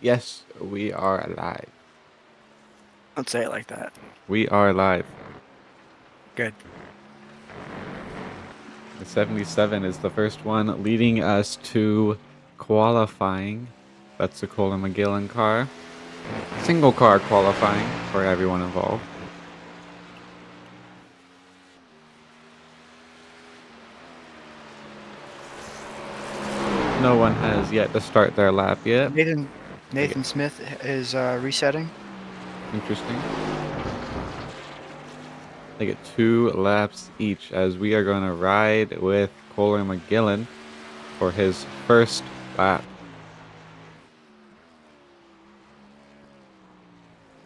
Yes, we are live. Don't say it like that. We are live. Good. The 77 is the first one, leading us to qualifying. That's the Kohler McGillen car. Single car qualifying for everyone involved. No one has yet to start their lap yet. Nathan Smith is resetting. Interesting. They get 2 laps each as we are going to ride with Kohler McGillen for his first lap.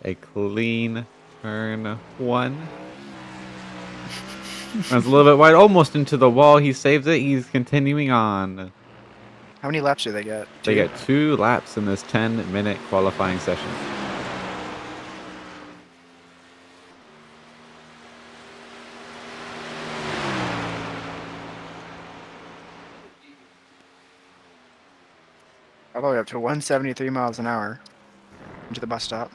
A clean turn 1. That's a little bit wide, almost into the wall. He saves it. He's continuing on. How many laps do they get? 2? They get 2 laps in this 10-minute qualifying session. All the way up to 173 miles an hour into the bus stop.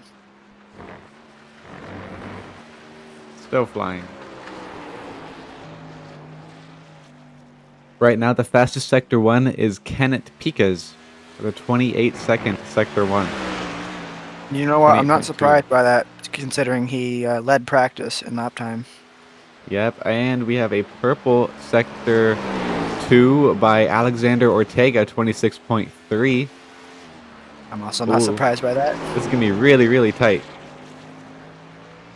Still flying. Right now, the fastest Sector 1 is Kennet Pikas with a 28-second Sector 1. You know what? I'm not surprised by that, considering he led practice in lap time. Yep, and we have a purple Sector 2 by Alexander Ortega, 26.3. I'm also not surprised by that. This is going to be really, really tight.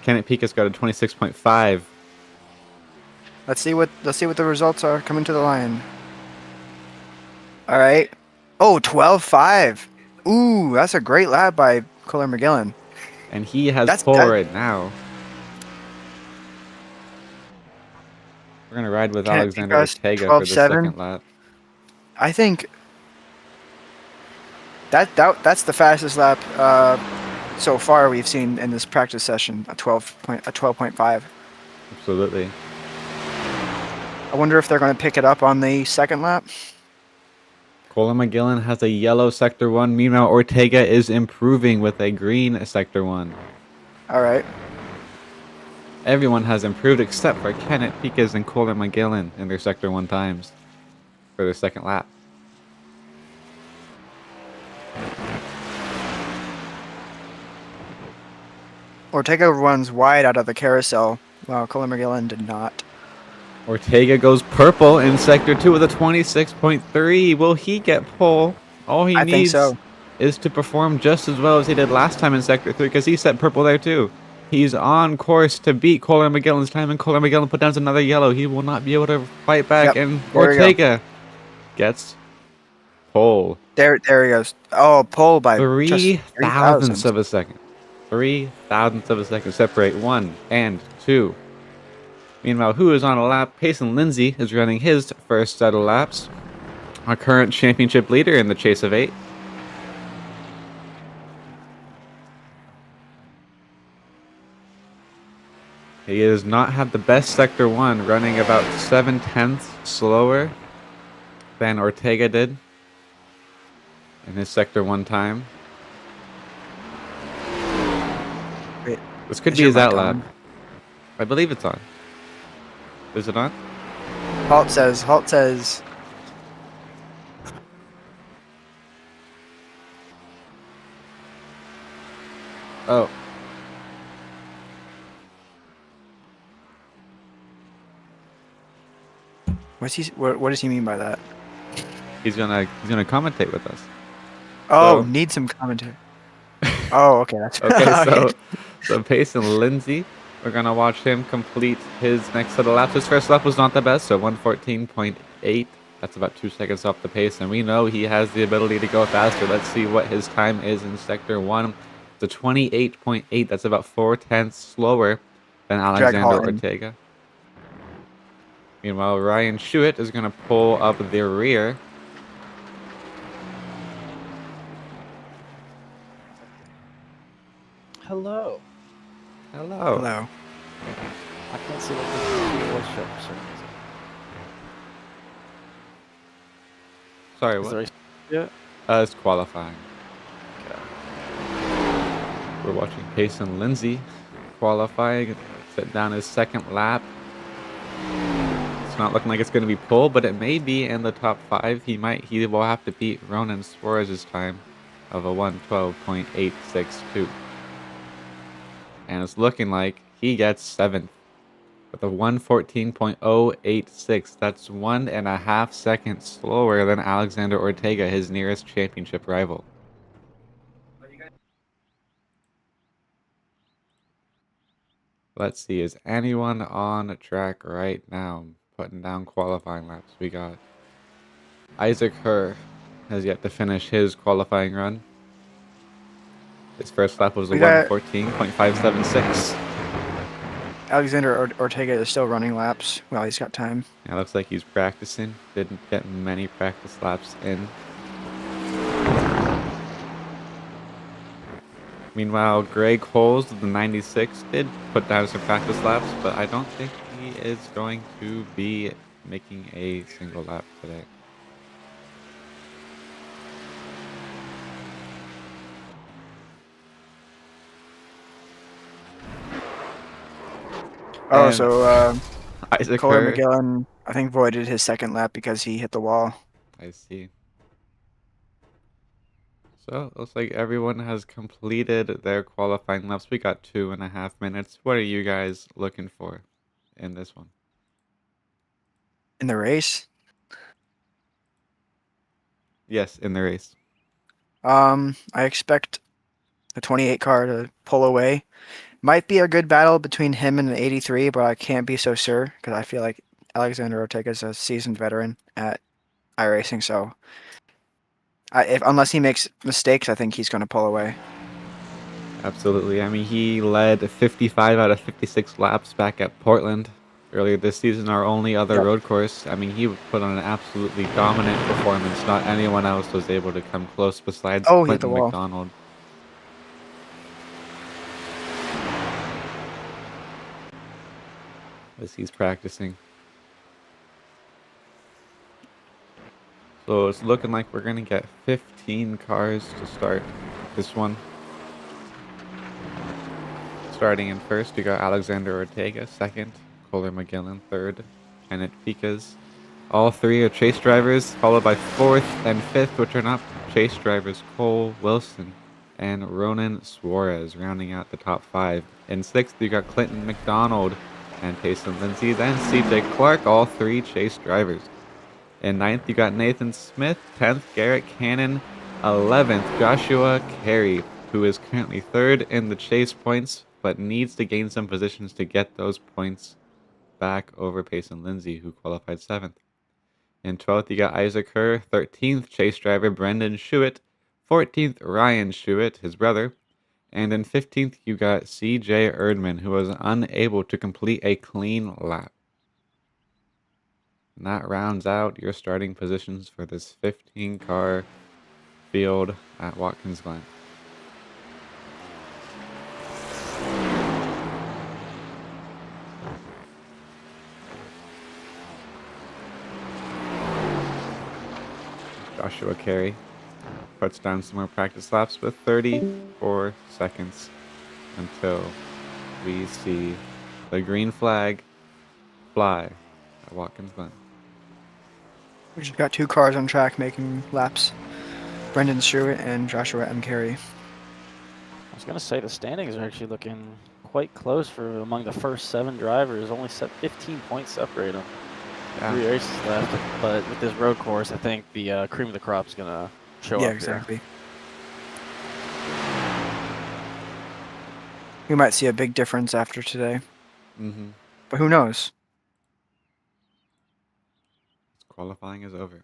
Kennet Pikas got a 26.5. Let's see what the results are coming to the line. All right. Oh, 12.5. Ooh, that's a great lap by Kohler McGillen. And he has pole right now. We're going to ride with Kennet Alexander Pikas, Ortega for the second lap. I think that's the fastest lap so far we've seen in this practice session, a 12.5. Absolutely. I wonder if they're going to pick it up on the second lap. Kohler McGillen has a yellow Sector 1. Meanwhile, Ortega is improving with a green Sector 1. All right. Everyone has improved except for Kennet Pikas and Kohler McGillen in their Sector 1 times for their second lap. Ortega runs wide out of the carousel, while Kohler McGillen did not. Ortega goes purple in Sector 2 with a 26.3. Will he get pole? All he needs is to perform just as well as he did last time in Sector 3 because he set purple there too. He's on course to beat Kohler McGillen's time, and Kohler McGillen put down another yellow. He will not be able to fight back, and Ortega gets pole. There he goes. Oh, pole by 3 thousandths of a second. 3 thousandths of a second separate 1 and 2. Meanwhile, who is on a lap? Payson Lindsay is running his first set of laps. Our current championship leader in the Chase of 8. He does not have the best Sector 1, running about 7/10 slower than Ortega did in his Sector 1 time. Wait, this could be his out lap. I believe it's on. Is it on? Halt says. Oh. What does he mean by that? He's gonna commentate with us. Oh, need some commentary. Oh, okay. That's okay. So Payson Lindsay, we're gonna watch him complete his next set of laps. His first lap was not the best, so 1:14.8. That's about 2 seconds off the pace, and we know he has the ability to go faster. Let's see what his time is in Sector 1. It's a 28.8. That's about 4/10 slower than Alexander Ortega. Meanwhile, Ryan Schuett is going to pull up the rear. Hello. Hello. I can't see what the voice show for some reason. Sorry, what? Yeah. It's qualifying. Okay. We're watching Payson Lindsay qualify, set down his second lap. It's not looking like it's going to be pole, but it may be in the top 5. He will have to beat Ronan Suarez's time of a 1:12.862. And it's looking like he gets 7th with a 1:14.086. That's 1.5 seconds slower than Alexander Ortega, his nearest championship rival. Let's see, is anyone on track right now? Putting down qualifying laps. We got Isaac Herr has yet to finish his qualifying run. His first lap was a 1:14.576. Alexander Ortega is still running laps. Well, he's got time. Yeah, looks like he's practicing. Didn't get many practice laps in. Meanwhile, Greg Holes, the 96, did put down some practice laps, but I don't think he is going to be making a single lap today. Oh, And so Isaac Kohler Herr, McGillen, I think, voided his second lap because he hit the wall. I see. So it looks like everyone has completed their qualifying laps. We got 2.5 minutes. What are you guys looking for in this one? In the race? Yes, in the race. I expect the 28 car to pull away. Might be a good battle between him and the 83, but I can't be so sure because I feel like Alexander Ortega is a seasoned veteran at iRacing. So, unless he makes mistakes, I think he's going to pull away. Absolutely. I mean, he led 55 out of 56 laps back at Portland earlier this season, our only other road course. I mean, he put on an absolutely dominant performance. Not anyone else was able to come close besides Oh, he hit the Clinton wall. McDonald. As he's practicing. So it's looking like we're going to get 15 cars to start this one. Starting in first, we got Alexander Ortega, second, Kohler McGillen, third, Kennet Pikas. All three are chase drivers, followed by fourth and fifth, which are not chase drivers, Cole Wilson and Ronan Suarez, rounding out the top 5. In sixth, you got Clinton McDonald and Payson Lindsay, then CJ Clark, all three chase drivers. In ninth, you got Nathan Smith, 10th, Garrett Cannon, 11th, Joshua Carey, who is currently third in the chase points, but needs to gain some positions to get those points back over Payson Lindsay, who qualified 7th. In 12th, you got Isaac Herr, 13th, chase driver Brendan Schuett, 14th, Ryan Schuett, his brother, and in 15th, you got CJ Erdman, who was unable to complete a clean lap. And that rounds out your starting positions for this 15-car field at Watkins Glen. Joshua Carey puts down some more practice laps with 34 seconds until we see the green flag fly at Watkins Glen. We just got 2 cars on track making laps. Brendan Schuett and Joshua M. Carey. I was going to say the standings are actually looking quite close for among the first 7 drivers. Only 15 points separate them. Yeah. 3 races left, but with this road course, I think the cream of the crop is going to show up. Yeah, exactly. We might see a big difference after today. But who knows? Qualifying is over.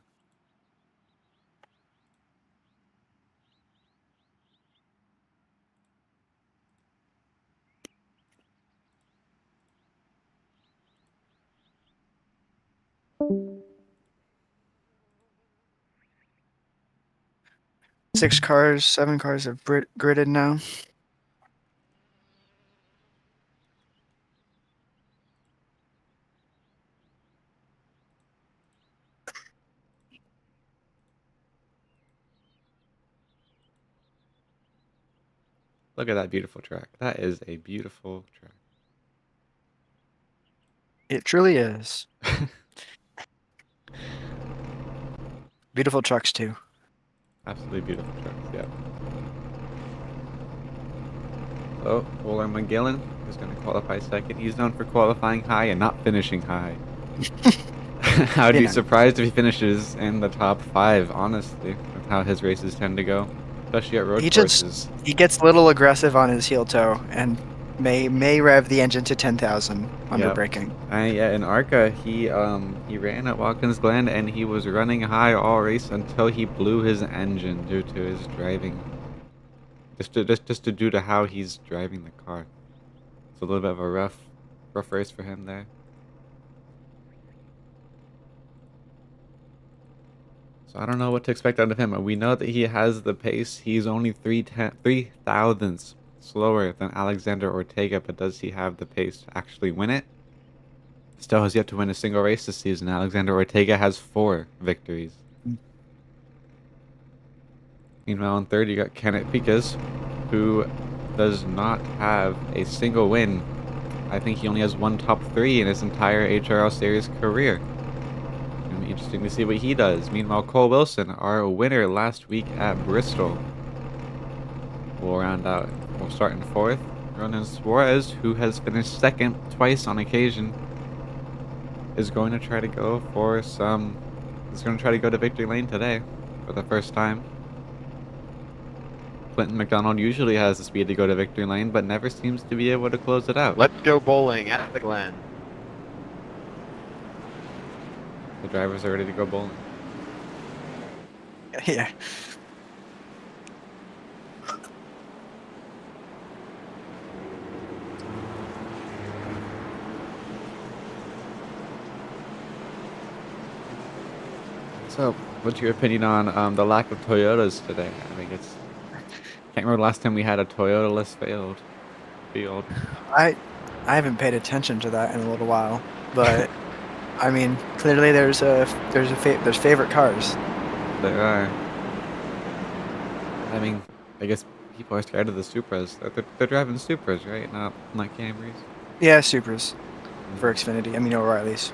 Six cars, 7 cars have gridded now. Look at that beautiful track. That is a beautiful track. It truly is. Beautiful trucks, too. Absolutely beautiful trucks, yeah. So, Kohler McGillen is going to qualify second. He's known for qualifying high and not finishing high. I'd be surprised if he finishes in the top 5, honestly, with how his races tend to go, especially at road courses. He gets a little aggressive on his heel toe and may rev the engine to 10,000 under braking. Yeah, in ARCA, he ran at Watkins Glen and he was running high all race until he blew his engine due to his driving. Just due to how he's driving the car. It's a little bit of a rough race for him there. So I don't know what to expect out of him. We know that he has the pace. He's only 3 thousandths slower than Alexander Ortega, but does he have the pace to actually win it? Still has yet to win a single race this season. Alexander Ortega has 4 victories. Meanwhile, in third, you got Kennet Pikas, who does not have a single win. I think he only has 1 top 3 in his entire HRL Series career. It'll be interesting to see what he does. Meanwhile, Cole Wilson, our winner last week at Bristol, will round out. We'll start in 4th. Ronan Suarez, who has finished 2nd twice on occasion, is going to try to go for some. Is going to try to go to victory lane today for the first time. McDonald usually has the speed to go to victory lane, but never seems to be able to close it out. Let's go bowling at the Glen. The drivers are ready to go bowling. Yeah. So, what's your opinion on the lack of Toyotas today? I think it's... Can't remember last time we had a Toyota-less field. I haven't paid attention to that in a little while, but I mean, clearly there's favorite cars. There are. I mean, I guess people are scared of the Supras. They're driving Supras, right? Not Camrys. Yeah, Supras for Xfinity. I mean, O'Reilly's.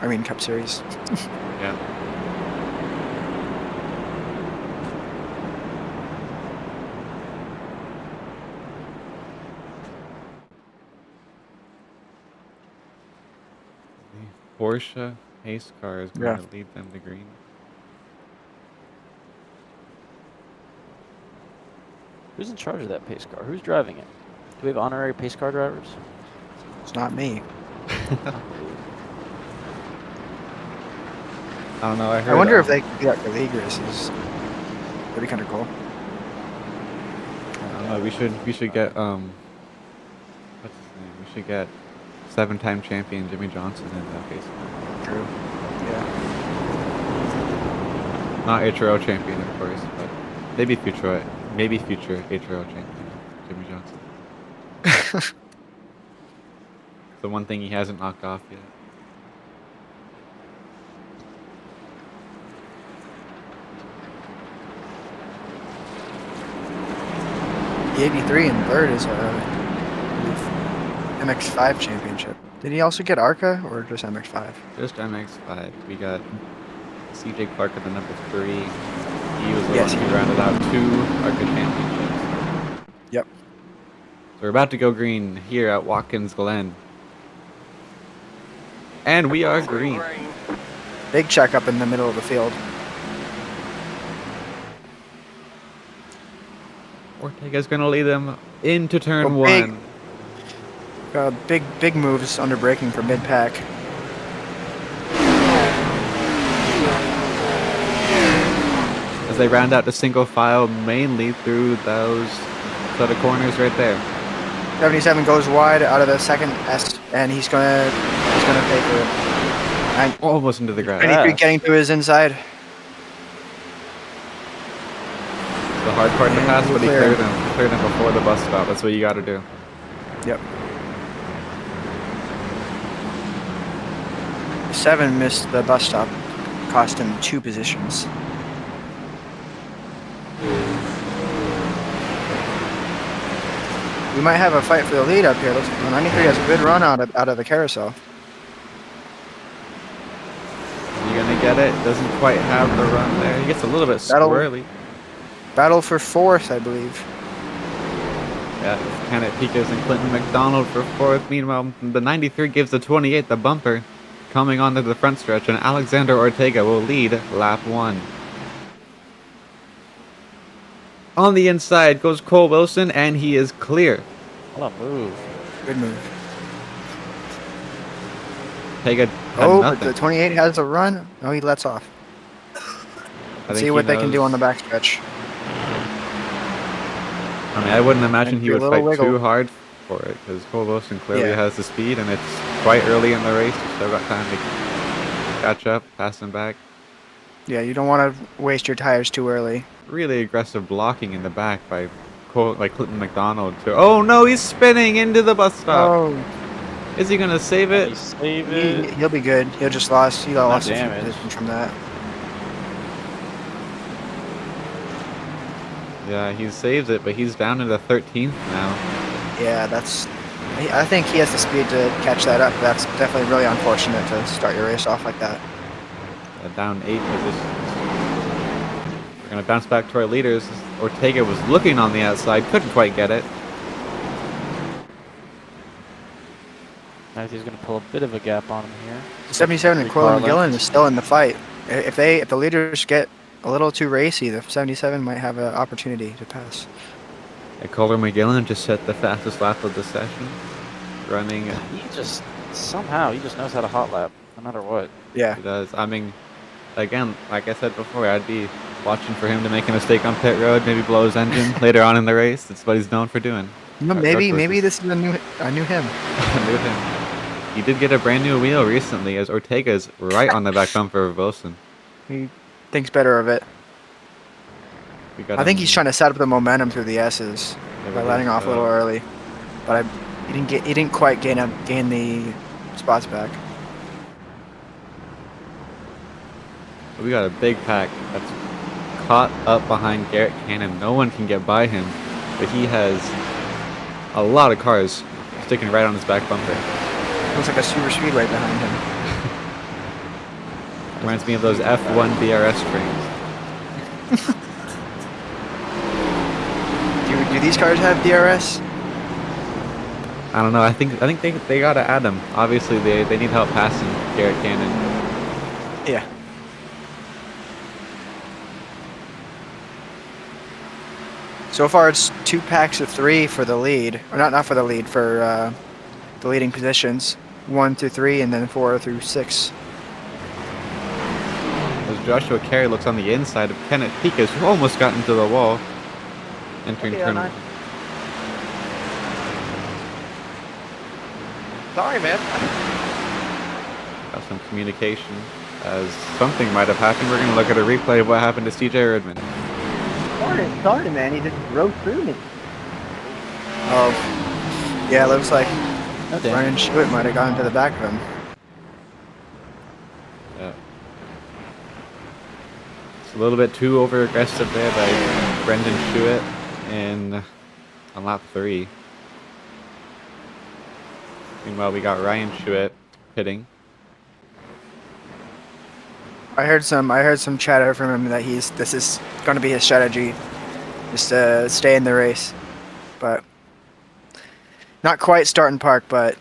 I mean, Cup Series. Yeah. Porsche pace car is going to lead them to green. Who's in charge of that pace car? Who's driving it? Do we have honorary pace car drivers? It's not me. I don't know. I wonder if they could be like the league races. That'd be kind of cool. I don't know. We should get what's his name? We should get 7-time champion Jimmy Johnson in that case. True. Yeah. Not HRL champion, of course, but maybe future HRL champion Jimmy Johnson. The one thing he hasn't knocked off yet. The 83 in third is MX5 championship. Did he also get ARCA or just MX5? Just MX5. We got CJ Clark at the number 3. He was the one who rounded out 2 ARCA championships. Yep. So we're about to go green here at Watkins Glen. And we are green. Big check up in the middle of the field. Ortega's going to lead them into turn 1. Big moves under braking for mid-pack. As they round out the single file, mainly through those set of corners right there. 77 goes wide out of the second S, and he's gonna pay for it. And almost into the grass. 93 getting to his inside. The hard part in the pass, but he cleared him before the bus stop. That's what you got to do. Yep. 7 missed the bus stop, cost him 2 positions. We might have a fight for the lead up here. Looks, 93 has a good run out of the carousel. You gonna get it? Doesn't quite have the run there. He gets a little bit squirrely. Battle for 4th, I believe. Yeah, it's Kennet Pikas and Clinton McDonald for 4th. Meanwhile, the 93 gives the 28 the bumper, coming onto the front stretch, and Alexander Ortega will lead lap 1. On the inside goes Cole Wilson, and he is clear. What a move. Good move. Ortega had Oh, nothing. but the 28 has a run. No, he lets off. Let's see what they can do on the backstretch. I mean, I wouldn't imagine he Maybe a would little fight wiggle. too hard for it, because Cole Wilson clearly Yeah. has the speed, and it's quite early in the race. You still got time to catch up, pass him back. Yeah, you don't want to waste your tires too early. Really aggressive blocking in the back by Clinton McDonald. Oh no, he's spinning into the bus stop. Oh, Is he gonna save Can it? he save it? he'll be good. He lost a few damage. positions from that. Yeah, he saves it, but he's down to the 13th now. Yeah, I think he has the speed to catch that up. That's definitely really unfortunate to start your race off like that. Down 8 positions. We're gonna bounce back to our leaders. Ortega was looking on the outside, couldn't quite get it. Matthew's going to pull a bit of a gap on him here. 77 and Kohler McGillen is still in the fight. If the leaders get a little too racy, the 77 might have an opportunity to pass. Kohler McGillen just set the fastest lap of the session, running. He just knows how to hot lap, no matter what. Yeah. He does. I mean, again, like I said before, I'd be watching for him to make a mistake on pit road, maybe blow his engine later on in the race. That's what he's known for doing. Maybe this is a new him. I knew him. He did get a brand new wheel recently, as Ortega's right on the back bumper of Wilson. He thinks better of it. I think he's trying to set up the momentum through the S's by letting off a little early, but he didn't quite gain the spots back. We got a big pack that's caught up behind Garrett Cannon. No one can get by him, but he has a lot of cars sticking right on his back bumper. Looks like a super speedway behind him. Reminds me of those F1 DRS strings. Do these cars have DRS? I don't know. I think they gotta add them. Obviously, they need help passing Garrett Cannon. Yeah. So far, it's 2 packs of 3 for the lead, or not for the lead, for the leading positions. 1 through 3, and then 4 through 6. As Joshua Carey looks on the inside of Kennet Pikas, who almost got into the wall. Entering turn. Sorry, man. Got some communication as something might have happened. We're going to look at a replay of what happened to CJ Erdman. Sorry, man. He just rode through me. Oh, yeah, it looks like No damage. Ryan Schuett might have gone to the back of him. Yeah. It's a little bit too over-aggressive there by Brendan Schuett on lap 3. Meanwhile, we got Ryan Schuett pitting. I heard some chatter from him that this is going to be his strategy, just to stay in the race, but not quite start and park, but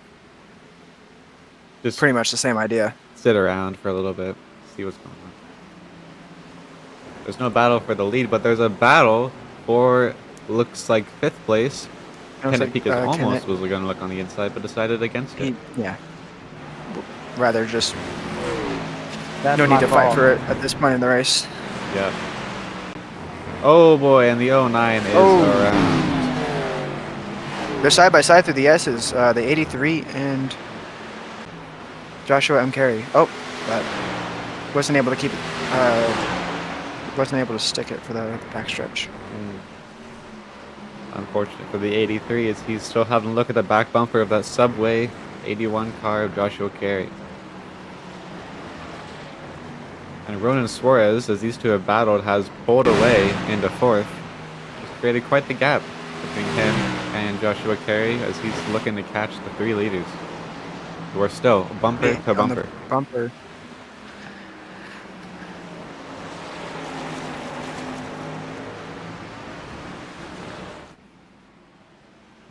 Just pretty much the same idea. sit around for a little bit, see what's going on. There's no battle for the lead, but there's a battle for, looks like 5th place. Kennet Pikas almost was going to look on the inside, but decided against it. Yeah. Rather just That's no my need to fight fault. for it at this point in the race. Yeah. Oh boy, and the 09 is around. They're side by side through the S's, the 83 and Joshua M. Carey. Oh, but wasn't able to keep it. Wasn't able to stick it for the backstretch. Unfortunate for the 83 is he's still having a look at the back bumper of that Subway 81 car of Joshua Carey. And Ronan Suarez, as these two have battled, has pulled away into 4th. It's created quite the gap between him behind Joshua Carey as he's looking to catch the 3 leaders. We're still bumper to on the bumper. bumper.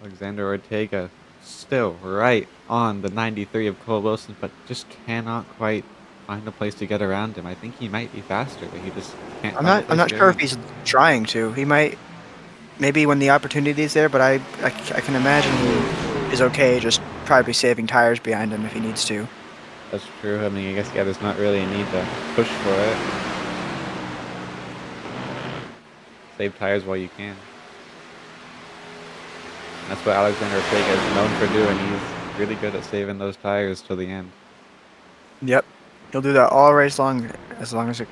Alexander Ortega still right on the 93 of Cole Wilson, but just cannot quite find a place to get around him. I think he might be faster, but he just can't. I'm not sure if he's trying to. He might, maybe when the opportunity is there, but I can imagine he is okay just probably saving tires behind him if he needs to. That's true. I mean, I guess, yeah, there's not really a need to push for it. Save tires while you can. That's what Alexander Ortega is known for doing. He's really good at saving those tires till the end. Yep. He'll do that all race long, as long as it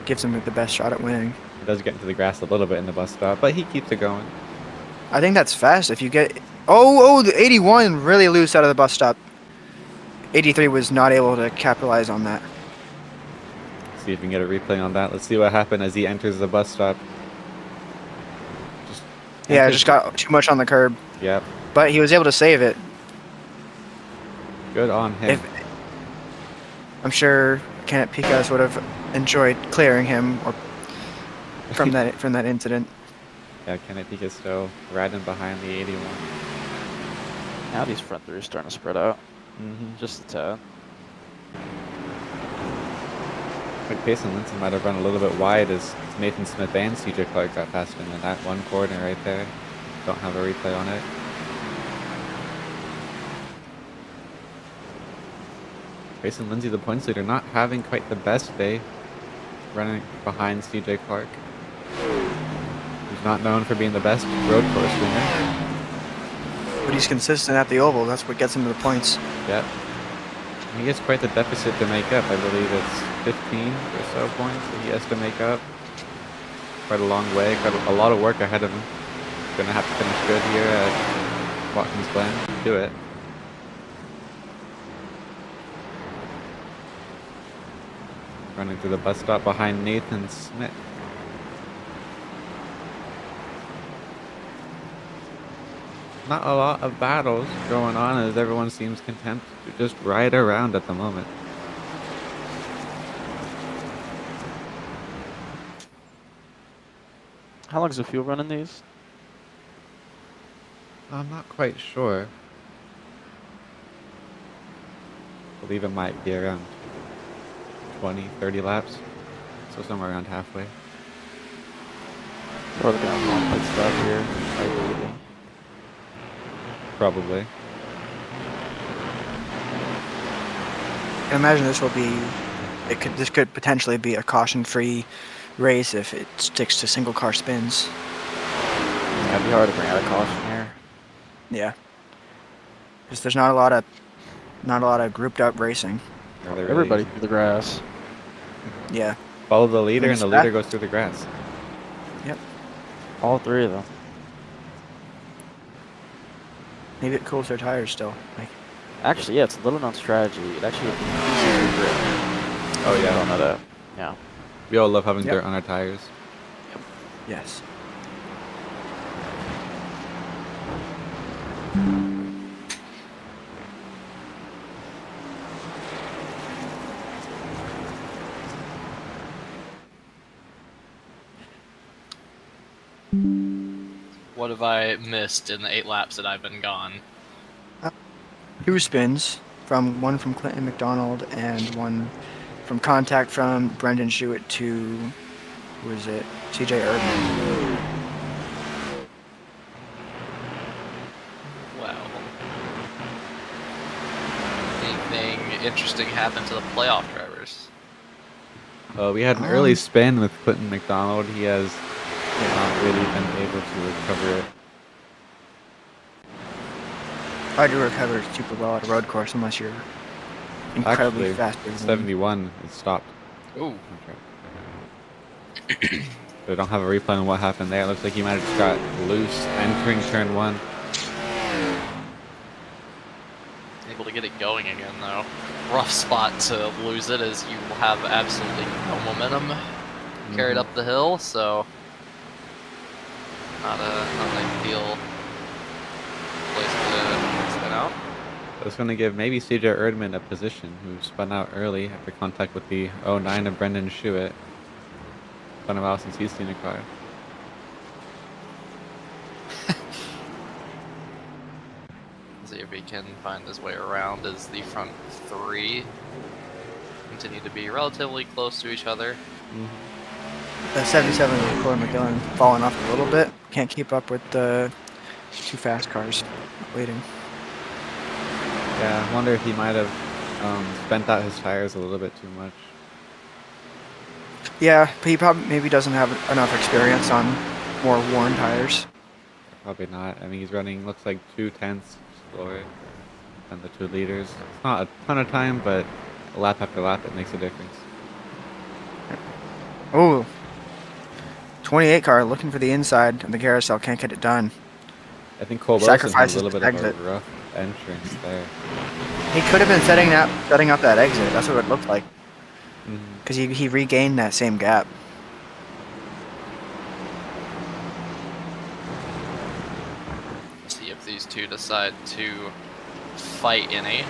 gives him the best shot at winning. He does get into the grass a little bit in the bus stop, but he keeps it going. I think that's fast. If you get... Oh, the 81 really loose out of the bus stop. 83 was not able to capitalize on that. See if we can get a replay on that. Let's see what happened as he enters the bus stop. Just got too much on the curb. Yep. But he was able to save it. Good on him. I'm sure Kennet Pikas would have enjoyed clearing him or from that incident. Yeah, Kennet Pikas still riding behind the 81. Now these front 3 are starting to spread out. Just a tad. Like Payson Lindsay might have run a little bit wide as Nathan Smith and CJ Clark got past him in that one corner right there. Don't have a replay on it. Payson Lindsay, the points leader, not having quite the best day running behind CJ Clark. He's not known for being the best road course winner. But he's consistent at the oval. That's what gets him to the points. Yep. He has quite the deficit to make up. I believe it's 15 or so points that he has to make up. Quite a long way. Quite a lot of work ahead of him. Gonna have to finish good here at Watkins Glen. Do it. Running through the bus stop behind Nathan Smith. Not a lot of battles going on as everyone seems content to just ride around at the moment. How long is the fuel run in these? I'm not quite sure. I believe it might be around 20, 30 laps. So somewhere around halfway. Probably gonna have one pit stop here. Ideally. Probably. I imagine this will be... This could potentially be a caution-free race if it sticks to single-car spins. Yeah, it'd be hard to bring out a caution here. Yeah. Because there's not a lot of grouped-up racing. No, really Everybody isn't. through the grass. Yeah. Follow the leader and the leader goes through the grass. Yep. All 3 of them. Maybe it cools their tires still. Like, Actually, yeah, it's a little known strategy. It actually would be easier to grip. Oh yeah. I don't know that. Yeah. We all love having Yep. dirt on our tires. yes. What have I missed in the 8 laps that I've been gone? 2 spins, one from Clinton McDonald and one from contact from Brendan Schuett to, who is it? TJ Erdman. Well, anything interesting happened to the playoff drivers? We had an early spin with Clinton McDonald. He has not really been able to recover it. Hard to recover super well at a road course unless you're incredibly Actually, fast. 71, it stopped. Ooh. We don't have a replay on what happened there. It looks like he might have just got loose entering turn 1. Able to get it going again, though. Rough spot to lose it as you will have absolutely no momentum carried up the hill, so not an ideal That's going to give maybe CJ Erdman a position, who spun out early after contact with the 09 of Brendan Schuett. It's been a while since he's seen a car. See if he can find his way around as the front three continue to be relatively close to each other. The 77 of Kohler McGillen falling off a little bit. Can't keep up with the two fast cars waiting. Yeah, I wonder if he might have spent out his tires a little bit too much. Yeah, but he probably maybe doesn't have enough experience on more worn tires. Probably not. I mean, he's running, looks like 2/10 slower than the 2 liters. It's not a ton of time, but lap after lap, it makes a difference. Oh, 28 car looking for the inside of the carousel, can't get it done. I think Cole Wilson had a Sacrifices little bit the of a exit. rough entrance there. He could have been setting up that exit. That's what it looked like. Mhm. Because he regained that same gap. See if these two decide to fight any.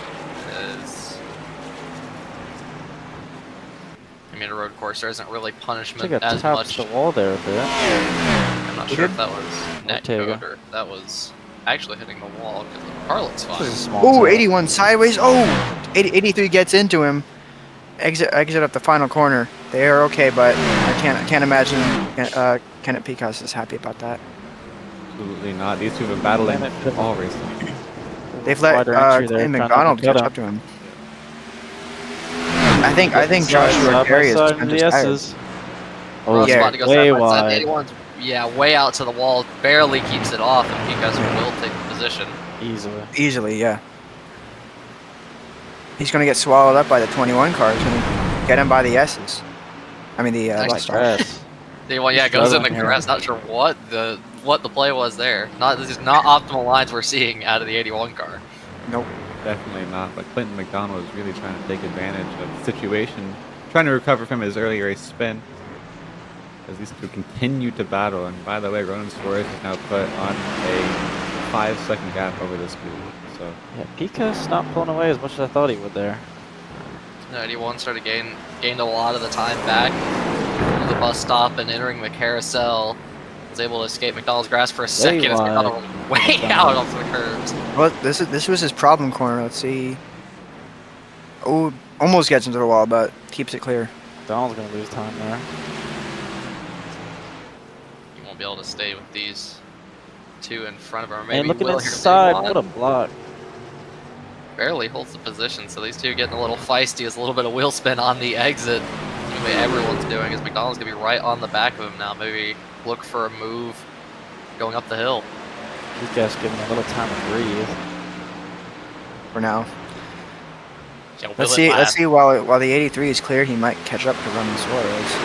I mean, a road course, there isn't really punishment I think I as tapped much. the wall there a bit. I'm not He sure did? if that was net Ortega. code or if that was actually hitting the wall because the car looks This is a fine. small Oh, tap. 81 sideways. Oh, 83 gets into him. Exit up the final corner. They are okay, but I can't imagine Kennet Pikas is happy about that. Absolutely not. These two have been battling all racing. They've let Wider entry there, Clayton trying to McDonald cut catch him. up to him. I think Joshua Side Carey by is side spent with his the tires. S's. Oh, Rough yeah, spot to go way side by side. wide. The 81's, yeah, way out to the wall, barely keeps it off, and Pikas will take the position. Easily. Easily, yeah. He's going to get swallowed up by the 21 cars and get him by the S's. I mean the Nice bus stop. Grass. The 81, yeah, goes in the Struggling here. grass. Not sure what the play was there. This is not optimal lines we're seeing out of the 81 car. Nope. Definitely not. But Clinton McDonald is really trying to take advantage of the situation, trying to recover from his early race spin. As these two continue to battle. And by the way, Ronan Suarez is now put on a 5-second gap over this group. So Yeah, Pikas not pulling away as much as I thought he would there. 91 started gained a lot of the time back from the bus stop and entering the carousel. Was able to escape McDonald's grass for a second. As wide. McDonald way out onto the curbs. Well, this was his problem corner. Let's see. Oh, almost gets into the wall, but keeps it clear. Donald's gonna lose time there. He won't be able to stay with these two in front of him. Or And maybe looking will here inside, later what a on. block. Barely holds the position, so these two getting a little feisty as a little bit of wheel spin on the exit. The way everyone's doing is McDonald's gonna be right on the back of him now. Maybe look for a move going up the hill. Pikas giving a little time to breathe. For now. Yeah, will Let's it see. last? Let's see. While the 83 is clear, he might catch up to Ronan Suarez.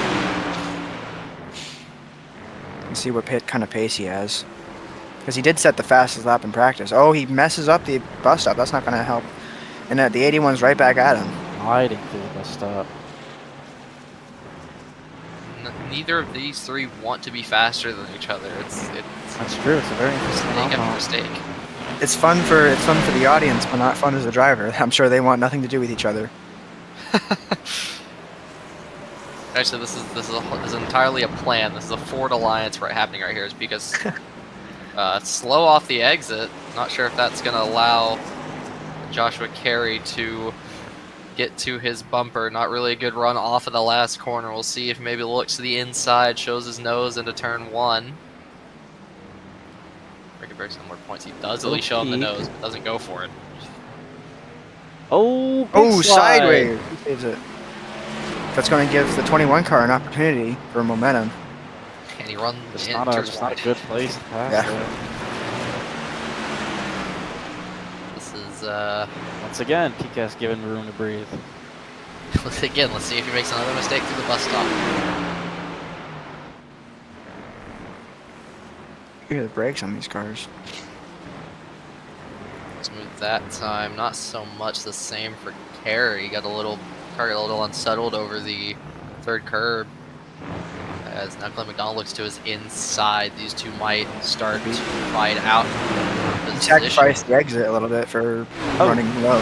And see what kind of pace he has. Because he did set the fastest lap in practice. Oh, he messes up the bus stop. That's not going to help. And the 81's right back at him. Hiding through the bus stop. Neither of these three want to be faster than each other. It's That's true. It's a very interesting mistake after phenomenon. mistake. It's fun for the audience, but not fun as a driver. I'm sure they want nothing to do with each other. Actually, this is entirely a plan. This is a Ford alliance happening right here. Is because slow off the exit. Not sure if that's going to allow Joshua Carey to get to his bumper. Not really a good run off of the last corner. We'll see if maybe looks to the inside, shows his nose into turn one. Very, very similar points. He does at least show him the nose, but doesn't go for it. Oh, big Oh, slide. sideways. He saves it. That's going to give the 21 car an opportunity for momentum. And he runs It's in not turn a wide. good place to pass Yeah. there. This is Once again, Pikas given room to breathe. let's see if he makes another mistake through the bus stop. You hear the brakes on these cars. Smooth that time. Not so much the same for Carey. Got a little unsettled over the third curb. As now Clem McDonald looks to his inside. These two might start to fight out for position. sacrificed the exit a little bit for running low.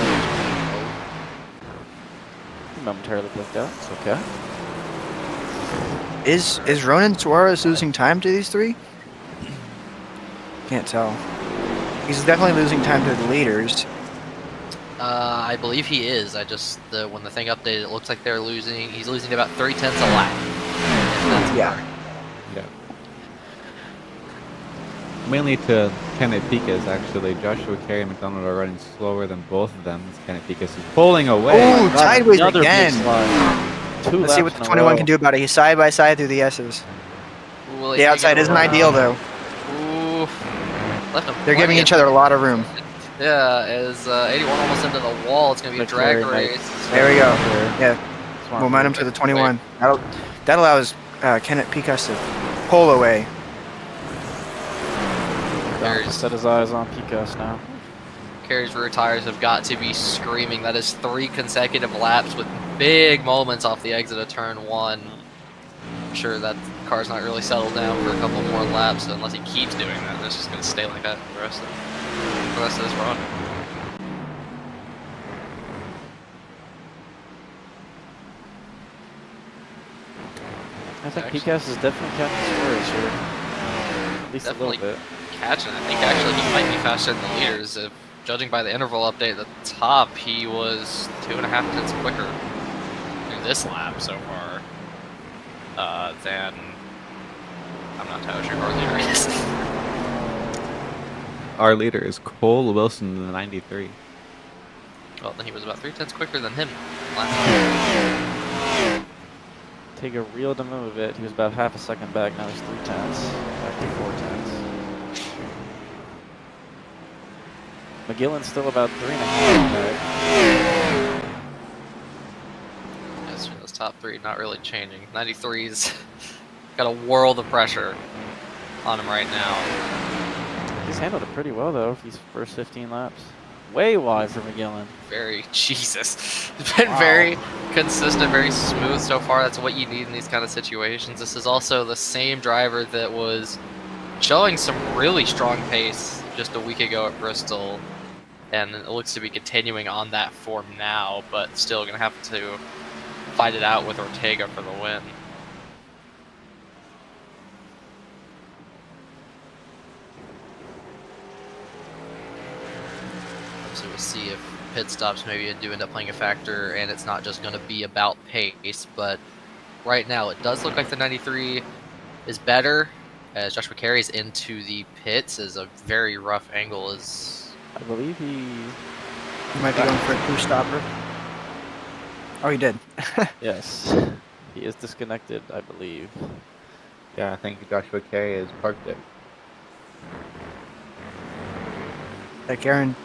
Momentarily blinked out. It's okay. Is Ronan Suarez losing time to these three? Can't tell. He's definitely losing time to the leaders. I believe he is. When the thing updated, it looks like they're losing. He's losing about 3/10 a lap. Yeah. Yeah. Mainly to Kennet Pikas, actually. Joshua Carey and McDonald are running slower than both of them. Kennet Pikas is pulling away. Oh, sideways Another big again. slide. Let's see what the 21 can do about it. He's side by side through the S's. Ooh, The outside isn't ideal, though. Ooh. Left him They're giving plenty each of- other a lot of room. Yeah, as 81 almost into the wall, it's going to be a drag race. There we go. Yeah, Smart momentum move. to the 21. That allows Kennet Pikas to pull away. Carey's set his eyes on Pikas now. Carey's rear tires have got to be screaming. That is 3 consecutive laps with big moments off the exit of turn 1. I'm sure that car's not really settled down for a couple more laps, so unless he keeps doing that, it's just going to stay like that for the rest of this run. I think Pikas is definitely catching Suarez here. At least Definitely a little bit. catching. I think actually he might be faster than the leaders. If judging by the interval update at the top, he was 2.5 tenths quicker in this lap so far than I'm not entirely sure who our leader is. Our leader is Cole Wilson in the 93. Well, then he was about 3 tenths quicker than him last time. Ortega reeled him a bit. He was about half a second back. Now he's 3 tenths. Back to 4 tenths. McGillen's still about 3.5 back. Yes, those top 3 not really changing. 93's got a world of pressure on him right now. He's handled it pretty well though. These first 15 laps. Way wide for McGillen. Jesus. It's been very consistent, very smooth so far. That's what you need in these kind of situations. This is also the same driver that was showing some really strong pace just a week ago at Bristol. And it looks to be continuing on that form now, but still going to have to fight it out with Ortega for the win. So we'll see if pit stops maybe do end up playing a factor, and it's not just going to be about pace. But right now, it does look like the 93 is better, as Joshua Carey's into the pits as a very rough angle. I believe he might be going for a crew stopper. Oh, he did. Yes. He is disconnected, I believe. Yeah, I think Joshua Carey has parked it.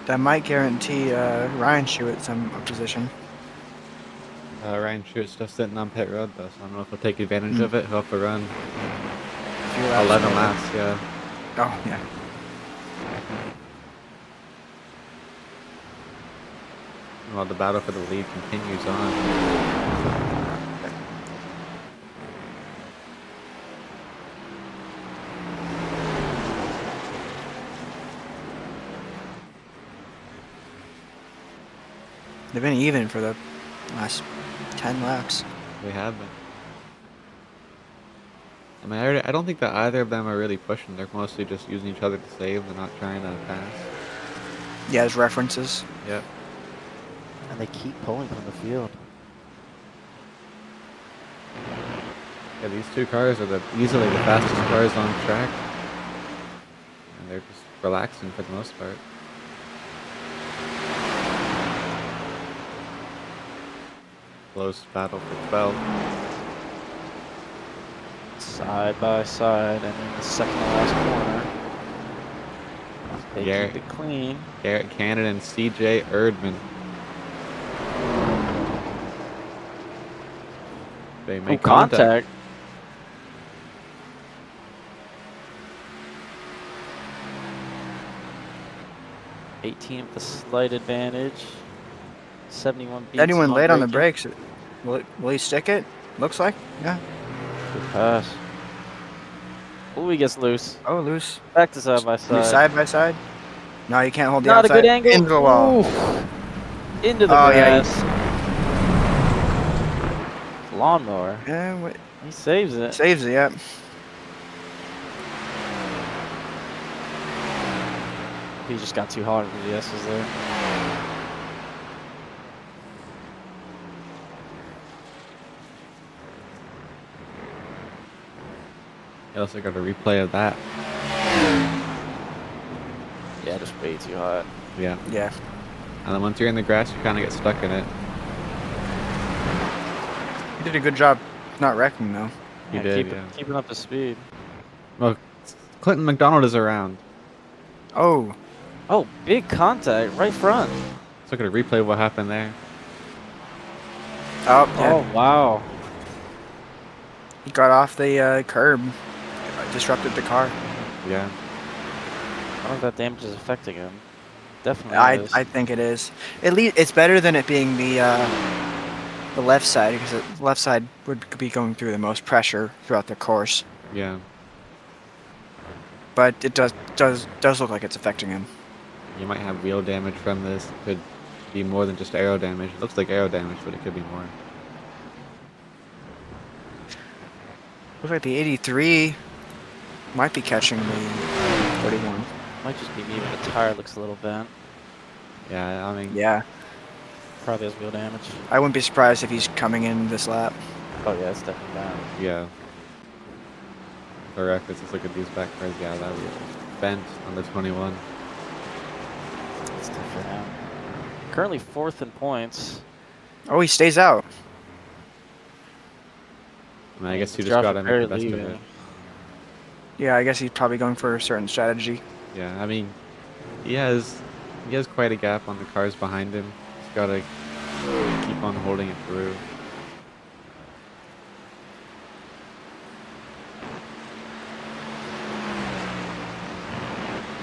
That might guarantee Ryan Schuett some position. Ryan Schuett's still sitting on pit road though, so I don't know if he'll take advantage of it. He'll have to run 11 laps, yeah. Oh, yeah. While the battle for the lead continues on. They've been even for the last 10 laps. We have been. I mean, I don't think that either of them are really pushing. They're mostly just using each other to save. They're not trying to pass. Yeah, as references. Yep. And they keep pulling from the field. Yeah, these two cars are easily the fastest cars on track. And they're just relaxing for the most part. Close battle for 12. Side by side, and in the second to last corner. They keep it clean. Garrett Cannon and CJ Erdman. They make contact. 18 with a slight advantage. 71 beats. Anyone him late on the braking. brakes? Will he stick it? Looks like. Yeah. Good pass. Oh, he gets loose. Oh, loose. Back to side by side. Side by side. No, you can't hold the Not a outside. good angle. Into the wall. Oof. Into the Oh, yeah, grass. Lawnmower. Yeah, wait, He saves it. saves it, yeah. He just got too hard for the S's there. You also got a replay of that. Yeah, just way too hot. Yeah. Yeah. And then once you're in the grass, you kind of get stuck in it. You did a good job not wrecking, though. You Yeah, did, yeah. keeping up the speed. Well, Clinton McDonald is around. Oh, Oh, big contact right front. Let's look at a replay of what happened there. oh, yeah. Oh, wow. He got off the curb. Disrupted the car. Yeah. I don't know if that damage is affecting him. Definitely is. I think it is. At least it's better than it being the left side, because the left side would be going through the most pressure throughout the course. Yeah. But it does look like it's affecting him. You might have wheel damage from this. Could be more than just aero damage. It looks like aero damage, but it could be more. Looks like the 83 might be catching the 31. Might just be me, but the tire looks a little bent. Yeah, I mean, Yeah, Probably has wheel damage. I wouldn't be surprised if he's coming in this lap. Oh, yeah, it's definitely bent. yeah. For reference, let's look at these back cars. Yeah, that was bent on the 21. It's tough for him. Currently 4th in points. Oh, he stays out. I mean, I guess you just Josh gotta make Perry the best of leaving. it. Yeah, I guess he's probably going for a certain strategy. Yeah, I mean, he has quite a gap on the cars behind him. He's gotta keep on holding it through.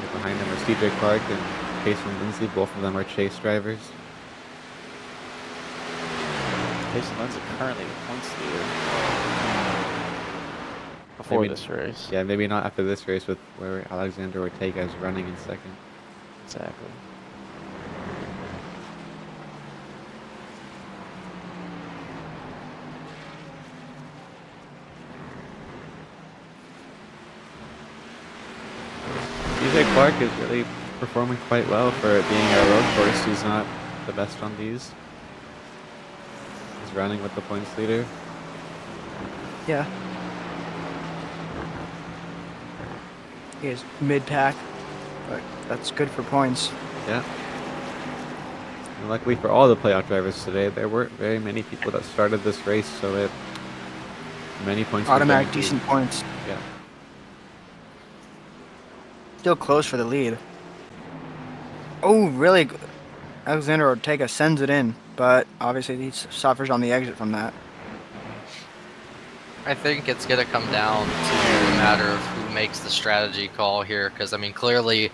And behind them are CJ Clark and Payson Lindsay. Both of them are Chase drivers. Payson Lindsay currently the points leader. Before Maybe- this race. Yeah, maybe not after this race with where Alexander Ortega is running in second. Exactly. CJ Clark is really performing quite well for it being a road course. He's not the best on these. He's running with the points leader. Yeah. He is mid-pack, but that's good for points. Yeah. And luckily for all the playoff drivers today, there weren't very many people that started this race, so it many points. were Automatic guaranteed. decent points. Yeah. Still close for the lead. Oh, really? Alexander Ortega sends it in, but obviously he suffers on the exit from that. I think it's going to come down to a matter of who makes the strategy call here, because, I mean, clearly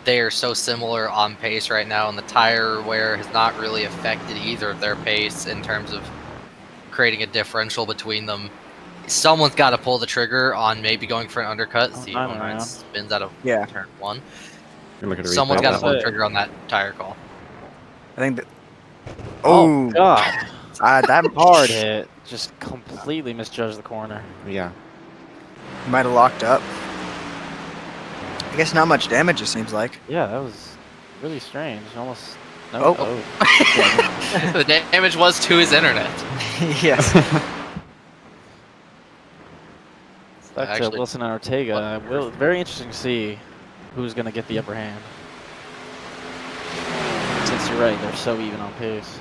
they are so similar on pace right now, and the tire wear has not really affected either of their pace in terms of creating a differential between them. Someone's got to pull the trigger on maybe going for an undercut. See, I don't Ryan know. spins out of Yeah. turn one. You're looking at a Someone's replay got to of pull that the it. trigger on that tire call. I think that. Oh, Oh, God. that Hard hit. Just completely misjudged the corner. one. Yeah. might have locked up. I guess not much damage, it seems like. Yeah, that was really strange. Almost. No. Oh. The damage was to his internet. Yes. Back to Actually- Wilson and Ortega. Very interesting to see who's going to get the upper hand. Since you're right, they're so even on pace.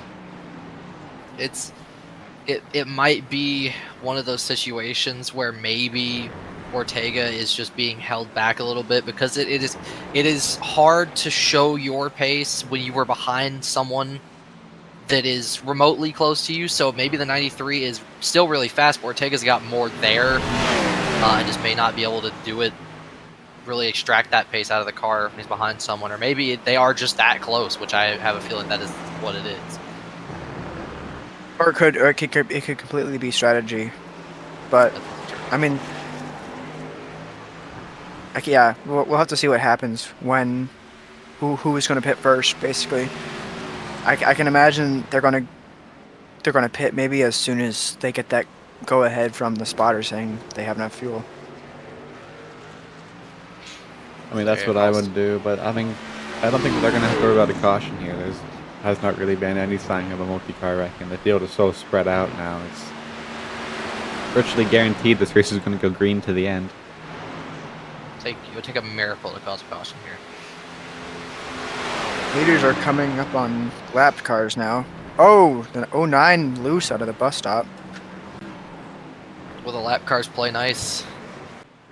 It might be one of those situations where maybe Ortega is just being held back a little bit, because it is hard to show your pace when you were behind someone that is remotely close to you. So maybe the 93 is still really fast, but Ortega's got more there, and just may not be able to do it, really extract that pace out of the car when he's behind someone, or maybe they are just that close, which I have a feeling that is what it is. Or it could completely be strategy. But I mean, yeah, we'll have to see what happens when who is going to pit first, basically. I can imagine they're going to pit maybe as soon as they get that go ahead from the spotter saying they have enough fuel. I mean, that's what I would do, but I mean, I don't think they're going to have to worry about a caution here. Has not really been any sign of a multi-car wreck, and the field is so spread out now. It's virtually guaranteed this race is going to go green to the end. It would take a miracle to cause a caution here. Leaders are coming up on lapped cars now. Oh, the 09 loose out of the bus stop. Will the lap cars play nice?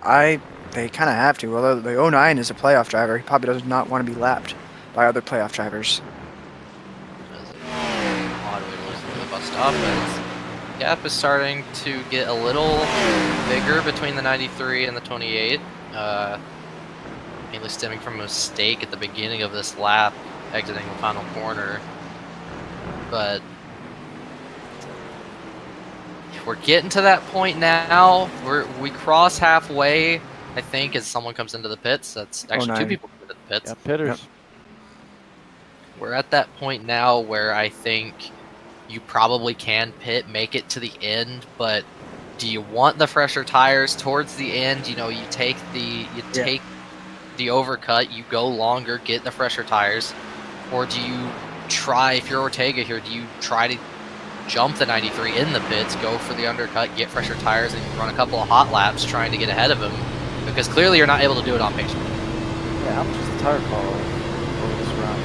They kind of have to. Although the 09 is a playoff driver, he probably does not want to be lapped by other playoff drivers. That's an odd way to listen to the bus stop, but the gap is starting to get a little bigger between the 93 and the 28. Mainly stemming from a mistake at the beginning of this lap, exiting the final corner. But we're getting to that point now. We cross halfway, I think, as someone comes into the pits. That's actually 2 people come into the pits. Yeah, pitters. Yep. We're at that point now where I think you probably can pit, make it to the end, but do you want the fresher tires towards the end? You know, you take the overcut, you go longer, get the fresher tires, or do you try, if you're Ortega here, do you try to jump the 93 in the pits, go for the undercut, get fresher tires, and run a couple of hot laps trying to get ahead of him? Because clearly you're not able to do it on pace. Yeah, how much is the tire fall over this run?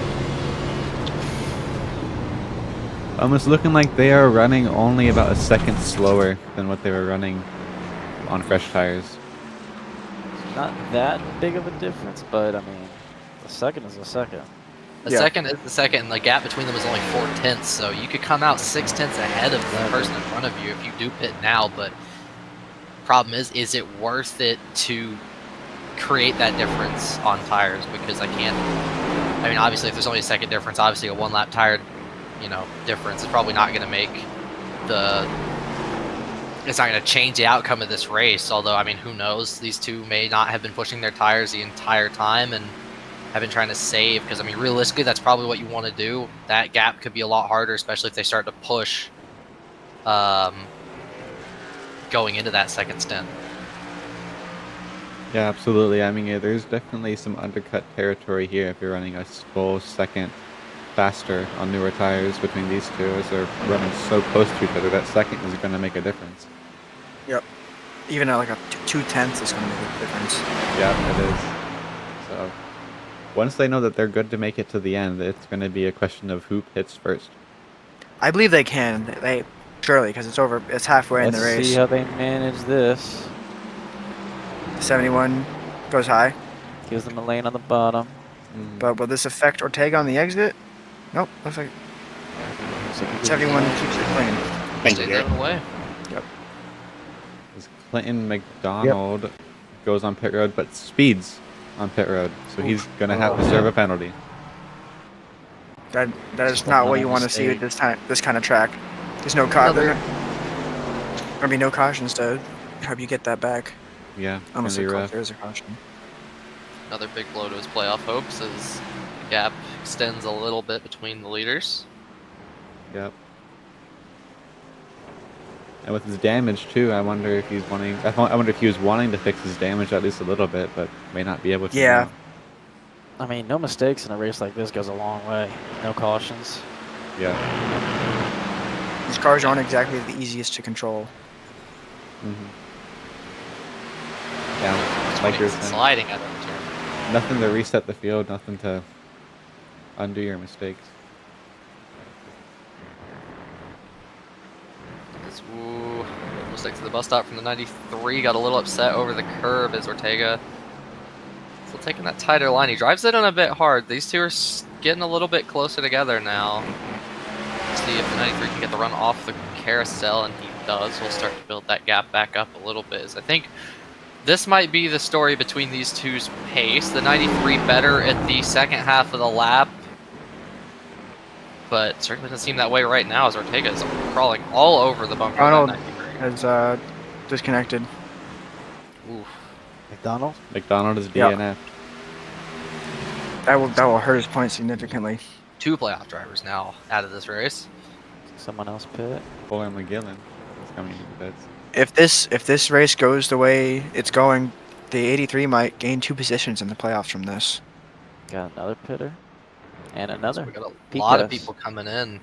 It's looking like they are running only about a second slower than what they were running on fresh tires. Not that big of a difference, but I mean, a second is a second. A second is the second, and the gap between them is only 4/10, so you could come out 6/10 ahead of the person in front of you if you do pit now, but problem is it worth it to create that difference on tires? Because I mean, obviously, if there's only a second difference, obviously a 1-lap tire, difference is probably not going to make it's not going to change the outcome of this race, although, I mean, who knows? These two may not have been pushing their tires the entire time and have been trying to save, because, I mean, realistically, that's probably what you want to do. That gap could be a lot harder, especially if they start to push going into that second stint. Yeah, absolutely. I mean, there's definitely some undercut territory here if you're running a full second faster on newer tires between these two, as they're running so close to each other. That second is going to make a difference. Yep. Even at like a 2/10 is going to make a difference. Yeah, it is. So once they know that they're good to make it to the end, it's going to be a question of who pits first. I believe they can. They surely, because it's halfway in the race. Let's see how they manage this. 71 goes high. Gives them a lane on the bottom. But will this affect Ortega on the exit? Nope. Looks like 71 keeps it clean. Stay there in the way. Yep. As Clinton McDonald goes on pit road, but speeds on pit road, so he's going to have to serve a penalty. That is not what you want to see at this kind of track. There's no going to be no cautions to help you get that back. Yeah, unless there's a caution. Another big blow to his playoff hopes as the gap extends a little bit between the leaders. Yep. And with his damage too, I wonder if he's wanting. I wonder if he was wanting to fix his damage at least a little bit, but may not be able to. Yeah. I mean, no mistakes in a race like this goes a long way. No cautions. Yeah. These cars aren't exactly the easiest to control. Yeah, like you're saying. Sliding at them too. Nothing to reset the field, nothing to undo your mistakes. Ooh, mistake to the bus stop from the 93. Got a little upset over the curb as Ortega still taking that tighter line. He drives it in a bit hard. These two are getting a little bit closer together now. Let's see if the 93 can get the run off the carousel, and he does. We'll start to build that gap back up a little bit. As I think this might be the story between these two's pace. The 93 better at the second half of the lap, but certainly doesn't seem that way right now as Ortega is crawling all over the bunker. McDonald has disconnected. Oof. McDonald? McDonald is DNF. That will hurt his points significantly. 2 playoff drivers now out of this race. Someone else pit. Kohler McGillen is coming into the pits. If this race goes the way it's going, the 83 might gain 2 positions in the playoffs from this. Got another pitter. And another. So we got a lot of people coming in.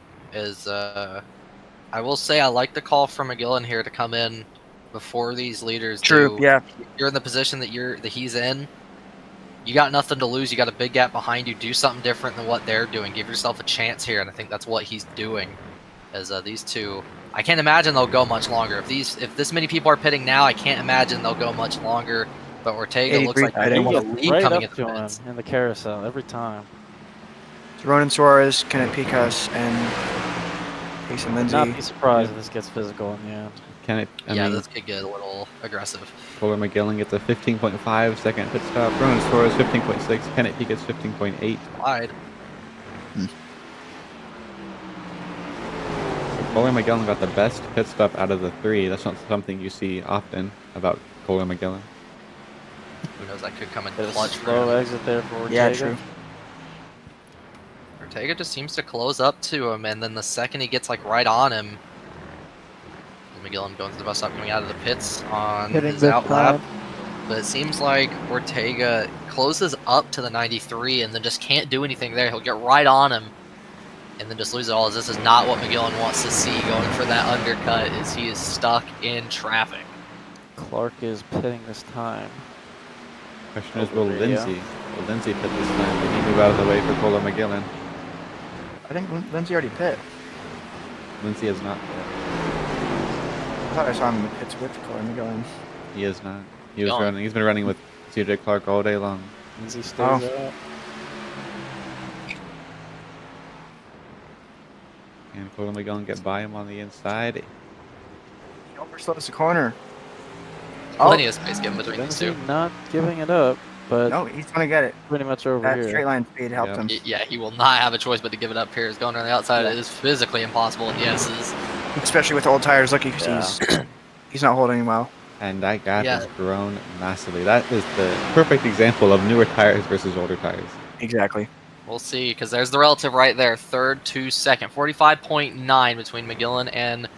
I will say I like the call from McGillen here to come in before these leaders. True. do. Yeah. You're in the position that he's in. You got nothing to lose. You got a big gap behind you. Do something different than what they're doing. Give yourself a chance here, and I think that's what he's doing. As these two, I can't imagine they'll go much longer. If this many people are pitting now, I can't imagine they'll go much longer. But Ortega looks like they want a lead right coming up in to the him pits. in the carousel every time. It's Ronan Suarez, Kennet Pikas, and Payson Lindsay. Not be surprised if this gets physical in the end. This could get a little aggressive. Kohler McGillen gets a 15.5 second pit stop. Ronan Suarez 15.6. Kennet Pikas 15.8. Wide. Kohler McGillen got the best pit stop out of the 3. That's not something you see often about Kohler McGillen. Who knows? That could come in Bit of clutch for slow him. exit there for Ortega. Yeah, true. Ortega just seems to close up to him, and then the second he gets like right on him, McGillen going to the bus stop, coming out of the pits on Hitting his this out lap. time. But it seems like Ortega closes up to the 93 and then just can't do anything there. He'll get right on him and then just lose it all. This is not what McGillen wants to see going for that undercut, is he is stuck in traffic. Clark is pitting this time. Question is, will Lindsay pit this time? Did he move out of the way for Kohler McGillen? I think Lindsay already pit. Lindsay is not pit. I thought I saw him in the pits with Kohler McGillen. He is not. He was running. He's been running with CJ Clark all day long. Lindsay stays Oh. out. And Kohler McGillen get by him on the inside. He overslowed us a corner. Plenty of space given between these Lindsay two. not giving it up, but No, he's gonna get it. pretty much over That here. straight line speed helped Yeah. him. Yeah, he will not have a choice but to give it up here. He's going around the outside. It is physically impossible. And yes, is Especially with old tires. Look, because he's not holding him well. And that gap Yeah. has grown massively. That is the perfect example of newer tires versus older tires. Exactly. We'll see, because there's the relative right there. Third to second. 45.9 between McGillen and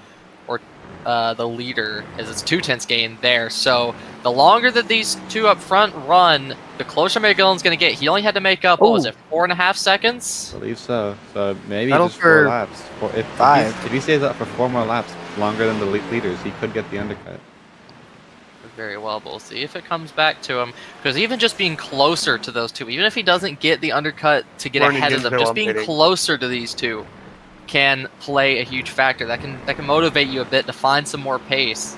the leader, as it's 2/10 gain there. So the longer that these two up front run, the closer McGillen's going to get. He only had to make up, what was it, 4.5 seconds? I believe so. So maybe That'll just 4 for laps. five. If he stays up for 4 more laps longer than the leaders, he could get the undercut. Very well, but we'll see if it comes back to him. Because even just being closer to those two, even if he doesn't get the undercut to get Running ahead of into them, just them, being hitting. closer to these two can play a huge factor. That can motivate you a bit to find some more pace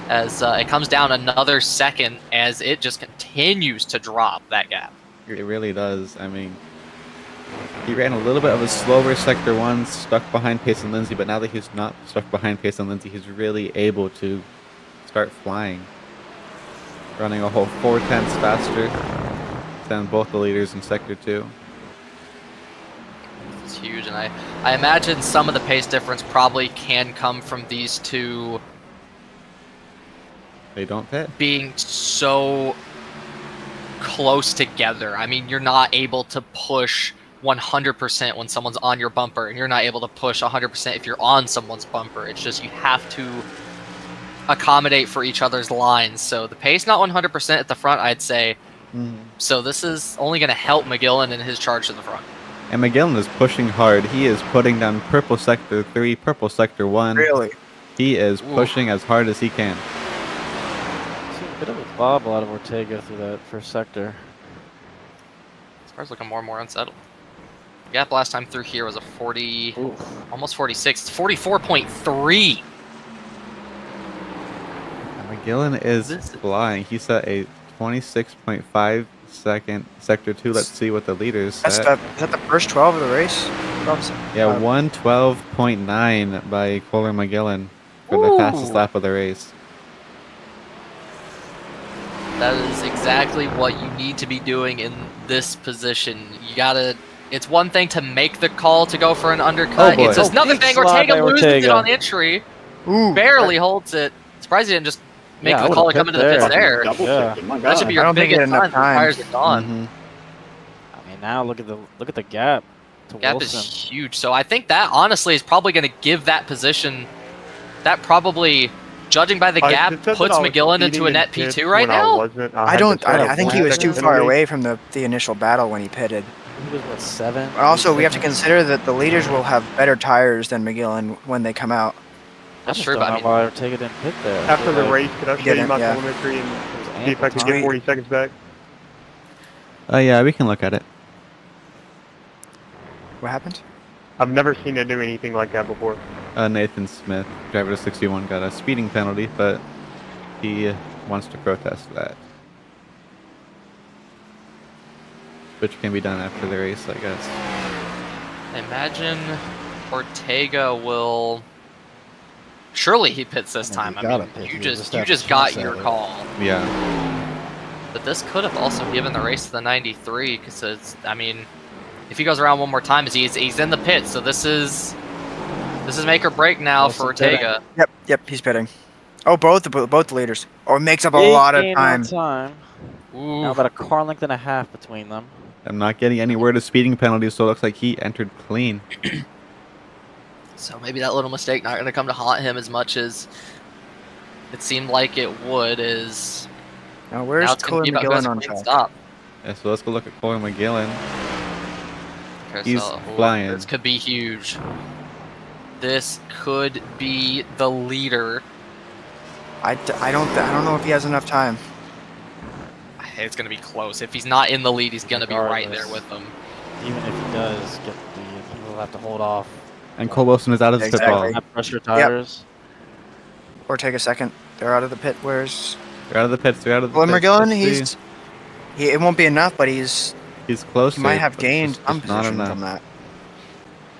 as it comes down another second as it just continues to drop that gap. It really does. I mean, he ran a little bit of a slower Sector 1, stuck behind Payson Lindsay, but now that he's not stuck behind Payson Lindsay, he's really able to start flying. Running a whole 4/10 faster than both the leaders in Sector 2. It's huge, and I imagine some of the pace difference probably can come from these two They don't pit. being so close together. I mean, you're not able to push 100% when someone's on your bumper, and you're not able to push 100% if you're on someone's bumper. It's just you have to accommodate for each other's lines. So the pace not 100% at the front, I'd say. So this is only going to help McGillen in his charge to the front. And McGillen is pushing hard. He is putting down purple Sector 3, purple Sector 1. Really? He is pushing as hard as he can. See a bit of a bobble out of Ortega through that first sector. This car's looking more and more unsettled. The gap last time through here was a 40, almost 46. It's 44.3. McGillen is flying. He set a 26.5 second Sector 2. Let's see what the leaders Is set. that the first 12 of the race? Yeah, 112.9 by Kohler McGillen for the fastest lap of the race. That is exactly what you need to be doing in this position. You gotta. It's one thing to make the call to go for an undercut. Oh, boy. It's another Big thing. slide Ortega by loses it Ortega. on entry. Ooh, Barely holds it. Surprised he didn't just make Yeah, I the call to would've come into pit the pits there. there. Double Yeah. checking, my That should God. be I your don't think he biggest had enough sign. The time. tires are gone. Mhm. I mean, now look at the gap to Gap Wilson. is huge. So I think that honestly is probably going to give that position. That probably, judging by the gap, puts McGillen into a net P2 right now. I think he was too far away from the initial battle when he pitted. He was what, 7? Also, we have to consider that the leaders will have better tires than McGillen when they come out. That's I true, don't but I know mean, why Ortega didn't pit there. After the race, could I show you my yeah. telemetry and see if I can get 40 seconds back? Yeah, we can look at it. What happened? I've never seen it do anything like that before. Nathan Smith, driver to 61, got a speeding penalty, but he wants to protest that. Which can be done after the race, I guess. imagine Ortega will. Surely he pits this time. I mean, you just got your call. Yeah. But this could have also given the race to the 93 because it's. I mean, if he goes around one more time, he's in the pit. So this is make or break now for Ortega. Yep, he's pitting. Oh, both the leaders. Oh, it makes up a lot of time. Now about a car length and a half between them. I'm not getting any word of speeding penalties, so it looks like he entered clean. So maybe that little mistake not going to come to haunt him as much as it seemed like it would. Now where's Kohler McGillen on track? Stop. Yeah, so let's go look at Kohler McGillen. Okay, He's flying. This could be huge. This could be the leader. I don't know if he has enough time. It's going to be close. If he's not in the lead, he's going to be right there with them. Even if he does get the lead, he will have to hold off. And Cole Wilson is out of the pit ball. Pressure tires. Yep. Ortega second. They're out of the pit. They're out of the pits. They're out of the pits. McGillen, it won't be enough, but he's close. He might have gained some position from that.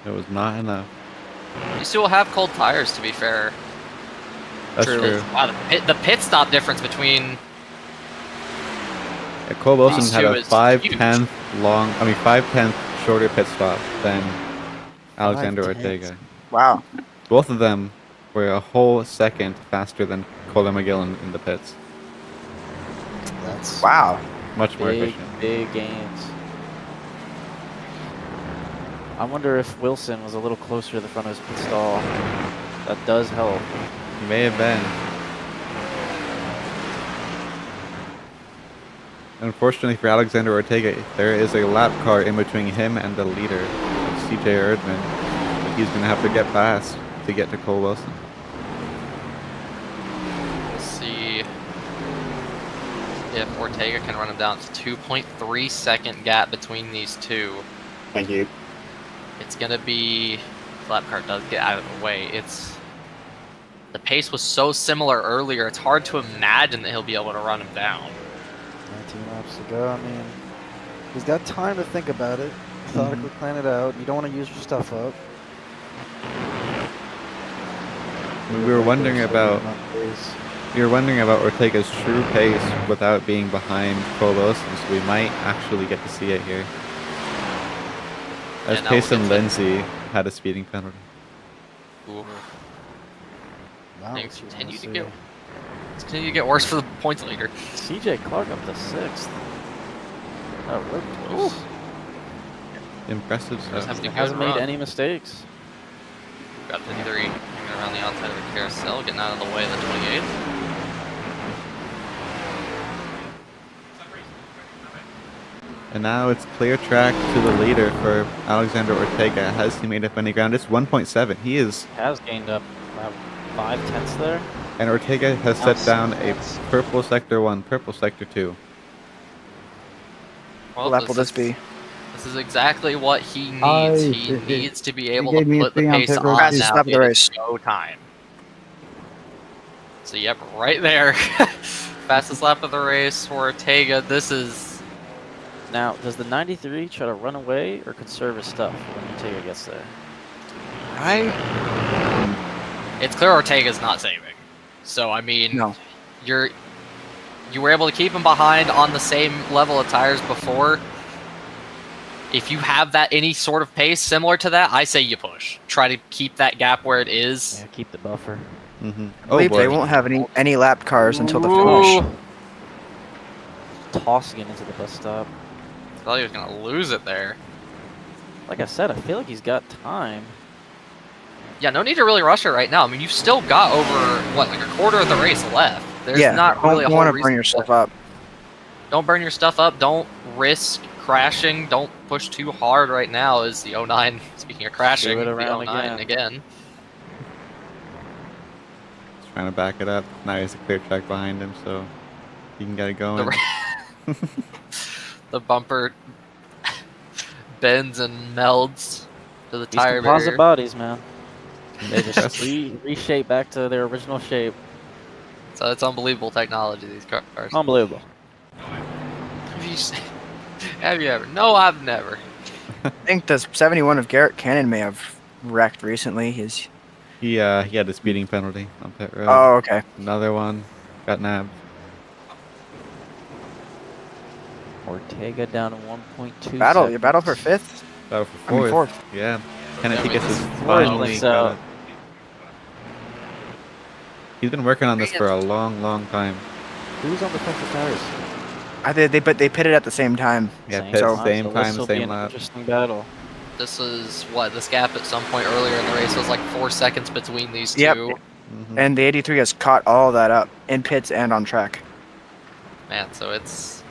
It was not enough. You still have cold tires, to be fair. That's true. Wow, the pit stop difference between. Yeah, Cole Wilson had a 5/10 shorter pit stop than Alexander Ortega. Wow. Both of them were a whole second faster than Kohler McGillen in the pits. That's much more efficient. Big gains. I wonder if Wilson was a little closer to the front of his pit stall. That does help. He may have been. Unfortunately for Alexander Ortega, there is a lap car in between him and the leader, CJ Erdman, that he's going to have to get past to get to Cole Wilson. We'll see if Ortega can run him down. It's 2.3 second gap between these two. Thank you. It's going to be. The lap car does get out of the way. The pace was so similar earlier, it's hard to imagine that he'll be able to run him down. 19 laps to go. I mean, he's got time to think about it, methodically plan it out. You don't want to use your stuff up. We were wondering about Ortega's true pace without being behind Cole Wilson, so we might actually get to see it here. As Payson Lindsay had a speeding penalty. Ooh. Wow, Things continue to get worse for the points leader. CJ Clark up to 6th. That road course. Impressive stuff. Hasn't made any mistakes. Got 53 around the outside of the carousel, getting out of the way of the 28th. And now it's clear track to the leader for Alexander Ortega. Has he made up any ground? It's 1.7. He has gained up about 5/10 there. And Ortega has set down a purple sector 1, purple sector 2. Well, what lap will this be? This is exactly what he needs. He needs to be able to put the pace on now. Of the race. No time. So yep, right there. Fastest lap of the race for Ortega. This is. Now, does the 93 try to run away or conserve his stuff when Ortega gets there? It's clear Ortega's not saving. So I mean, you were able to keep him behind on the same level of tires before. If you have that any sort of pace similar to that, I say you push. Try to keep that gap where it is. Yeah, keep the buffer. I believe they won't have any lap cars until the finish. Tossing it into the bus stop. thought he was gonna lose it there. Like I said, I feel like he's got time. Yeah, no need to really rush it right now. I mean, you've still got over, what, like a quarter of the race left. There's not really a whole want to reason burn yourself up. Don't burn your stuff up. Don't risk crashing. Don't push too hard right now is the 09. Speaking of crashing, Do it the around 09 again. He's trying to back it up. Now he has a clear track behind him, so he can get it going. The bumper bends and melds to the These tire composite barrier. bodies, man. They just reshape back to their original shape. So it's unbelievable technology, these cars. Unbelievable. Have you ever? No, I've never. I think the 71 of Garrett Cannon may have wrecked recently. He had a speeding penalty on pit road. Oh, okay. Another one. Got nabbed. Ortega down to 1.2. Your battle for 5th? Battle for fourth. Yeah. Kennet Pikas is fourth. finally So- got it. He's been working on this for a long time. Who's on defensive tires? They pitted at the same time. Yeah, Same pit time, same so time, this'll be same an lap. Interesting battle. This is what this gap at some point earlier in the race was like 4 seconds between these two. Yep. Mhm. And the 83 has caught all that up in pits and on track. Man, so it's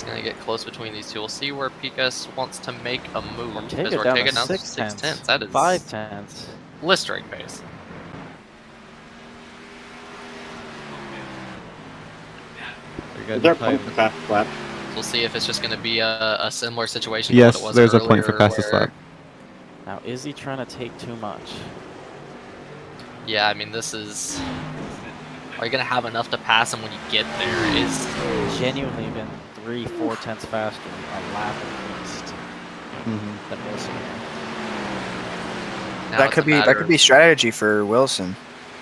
gonna get close between these two. We'll see where Pikas wants to make a move. Ortega Because down Ortega to down to 6 6 tenths. That is 5 tenths. blistering pace. They're Is there a getting point for tight. fast lap? We'll see if it's just gonna be a similar situation Yes, to what it was there's a point for earlier fastest where- lap. Now, is he trying to take too much? Yeah, I mean, this is... Are you going to have enough to pass him when you get there? Is Genuinely been 3-4 tenths faster a lap at least Mhm. than Wilson. now That it's could a be matter of- strategy for Wilson.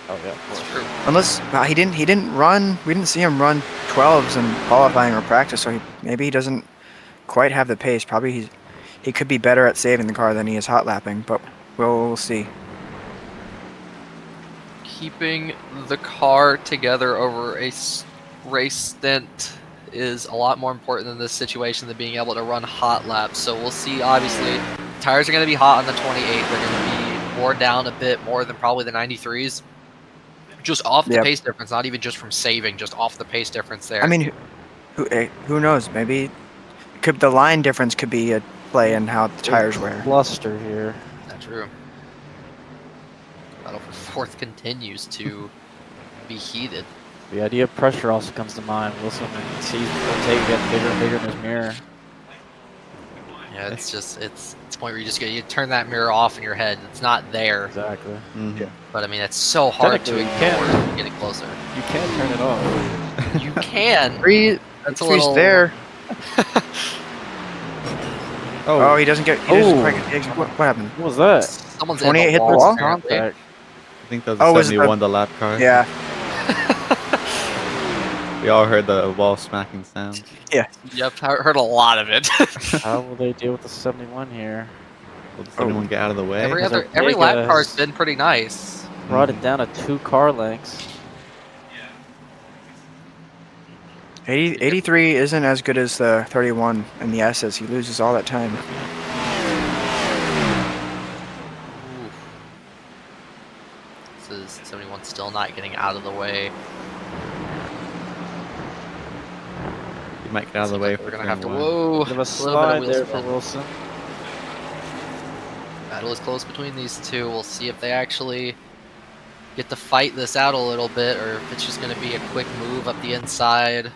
Oh yeah, of It's course. true. Unless he didn't run. We didn't see him run 12s in qualifying or practice, so maybe he doesn't quite have the pace. Probably he could be better at saving the car than he is hot lapping, but we'll see. Keeping the car together over a race stint is a lot more important in this situation than being able to run hot laps. So we'll see. Obviously, tires are going to be hot on the 28. They're going to be worn down a bit more than probably the 93s. Just off the Yep. pace difference, not even just from saving, just off the pace difference there. I mean, who knows? Maybe the line difference could be a play in how the tires wear. Bluster here. That's true. Battle for fourth continues to be heated. The idea of pressure also comes to mind. Wilson sees Ortega getting bigger and bigger in his mirror. Yeah, it's just it's a point where you turn that mirror off in your head. It's not there, Exactly. Mhm. but I mean it's so hard to Technically, you ignore can't. getting closer. You can't turn it off. You can. Three, That's a three's little there. Oh, Oh, he doesn't get. He doesn't Oh. quite get. What happened? What was that? Someone's 28 in hit the the wall. wall? Apparently. Contact. I think that was Oh, a was it 71 the lap car. Yeah. We all heard the wall smacking sound. Yep, I heard a lot of it. How will they deal with the 71 here? Will anyone get out of the way? every lap Ortega car's has- been pretty nice. Brought it down to 2 car lengths. 83 isn't as good as the 31 and the S's. He loses all that time. Oof. This is 71 still not getting out of the way. You might get out of the Seems way like for we're gonna turn have to. one. Whoa! Bit of a little slide wheel there for spin. Wilson. Battle is close between these two. We'll see if they actually get to fight this out a little bit, or if it's just going to be a quick move up the inside.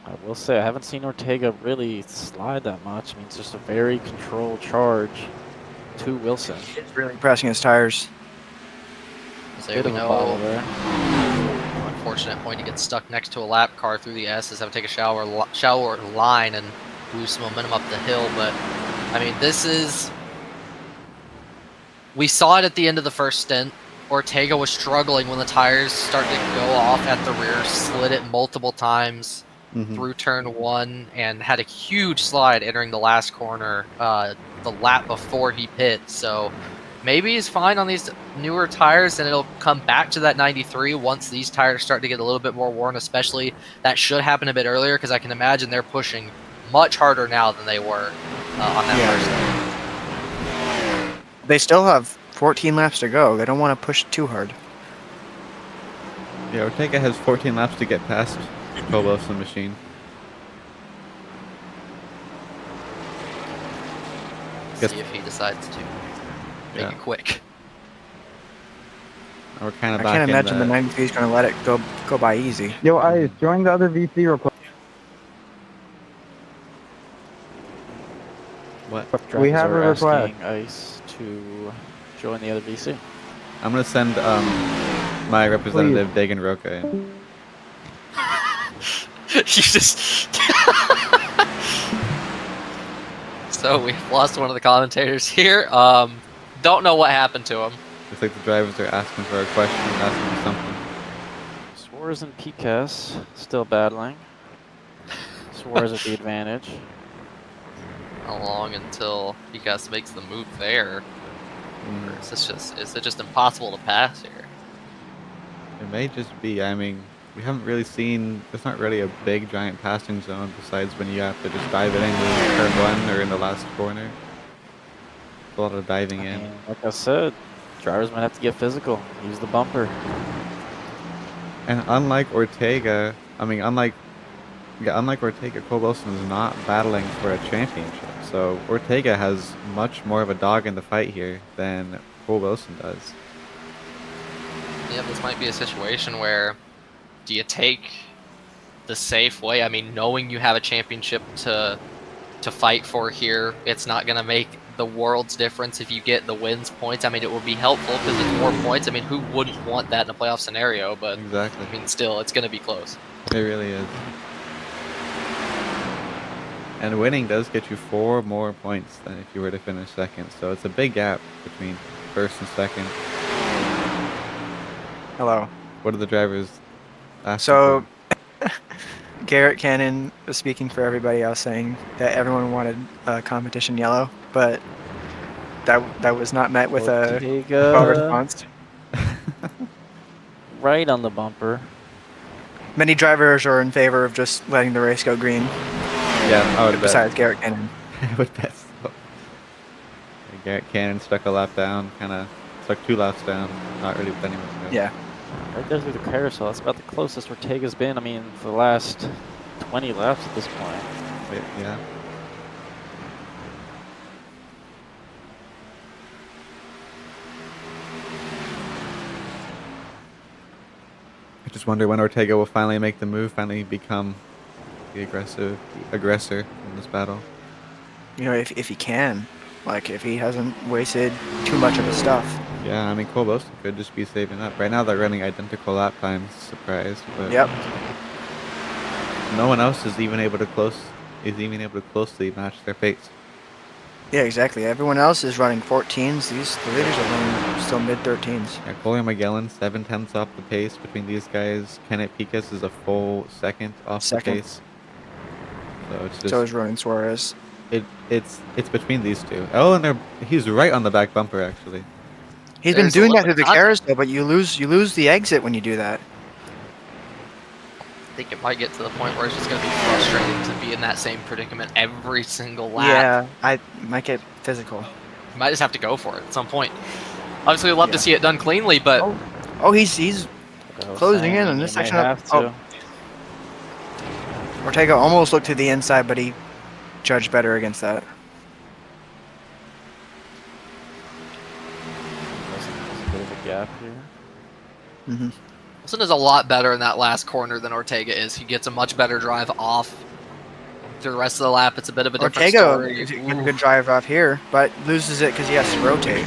I will say, I haven't seen Ortega really slide that much. I mean, it's just a very controlled charge to Wilson. He's really pressing his tires. So there Bit we of a bobble know. there. Unfortunate point to get stuck next to a lap car through the S's, have to take a shower line and boost momentum up the hill. But I mean, this is. We saw it at the end of the first stint. Ortega was struggling when the tires started to go off at the rear, slid it multiple times Mhm. through turn 1, and had a huge slide entering the last corner the lap before he pit. So maybe he's fine on these newer tires, and it'll come back to that 93 once these tires start to get a little bit more worn, especially that should happen a bit earlier, because I can imagine they're pushing much harder now than they were on that first lap. They still have 14 laps to go. They don't want to push too hard. Yeah, Ortega has 14 laps to get past Cole Wilson machine. See if he decides to make it quick. We're kind of I back can't imagine in the 93 is going to let it go by easy. Yo, Ice, join the other VC real quick. What? We have a request. Asking Ice to join the other VC. I'm gonna send my representative Dagan Roca in. You just. So we've lost one of the commentators here. Don't know what happened to him. Looks like the drivers are asking for a question, asking for something. Suarez and Pikas still battling. Suarez at the advantage. How long until Pikas makes the move there? Or is it just impossible to pass here? It may just be. I mean, we haven't really seen. There's not really a big giant passing zone besides when you have to just dive it into turn 1 or in the last corner. A lot of diving in. mean, like I said, drivers might have to get physical. Use the bumper. And unlike Ortega, unlike Ortega, Cole Wilson is not battling for a championship. So Ortega has much more of a dog in the fight here than Cole Wilson does. Yeah, this might be a situation where do you take the safe way? I mean, knowing you have a championship to fight for here, it's not going to make the world's difference if you get the wins points. I mean, it will be helpful because it's more points. I mean, who wouldn't want that in a playoff scenario? But Exactly. I mean, still, it's going to be close. It really is. And winning does get you 4 more points than if you were to finish second. So it's a big gap between first and second. Hello. What are the drivers asking So, for? Garrett Cannon was speaking for everybody else, saying that everyone wanted competition yellow, but that was not met with a Ortega response. right on the bumper. Many drivers are in favor of just letting the race go green. Yeah, I would bet. Besides Garrett Cannon. I would bet so. Garrett Cannon stuck a lap down, kind of stuck 2 laps down, not really with anyone else. Yeah. Right there through the carousel. That's about the closest Ortega's been. I mean, for the last 20 laps at this point. Yeah. I just wonder when Ortega will finally make the move, finally become the aggressor in this battle. You know, if he can. Like, if he hasn't wasted too much of his stuff. Yeah, I mean, Cole Wilson could just be saving up. Right now, they're running identical lap times, surprise. But Yep. no one else is even able to closely match their pace. Yeah, exactly. Everyone else is running 14s. The leaders are running still mid-13s. Yeah, Kohler McGillen, 7/10 off the pace between these guys. Kennet Pikas is a full second off the pace. So it's just. So is Ronan Suarez. It's between these two. Oh, and he's right on the back bumper actually. He's There's been doing a that little through the carousel, but you lose the exit when you do that. I think it might get to the point where it's just going to be frustrating to be in that same predicament every single lap. Yeah, I might get physical. You might just have to go for it at some point. Obviously, we'd love to see it done cleanly, but Oh, he's closing in on this section. Oh, Ortega almost looked to the inside, but he judged better against that. There's a bit of a gap here. Mm-hmm. Wilson is a lot better in that last corner than Ortega is. He gets a much better drive off. Through the rest of the lap, it's a bit of a different Ortega story. is a good drive off here, but loses it because he has to rotate.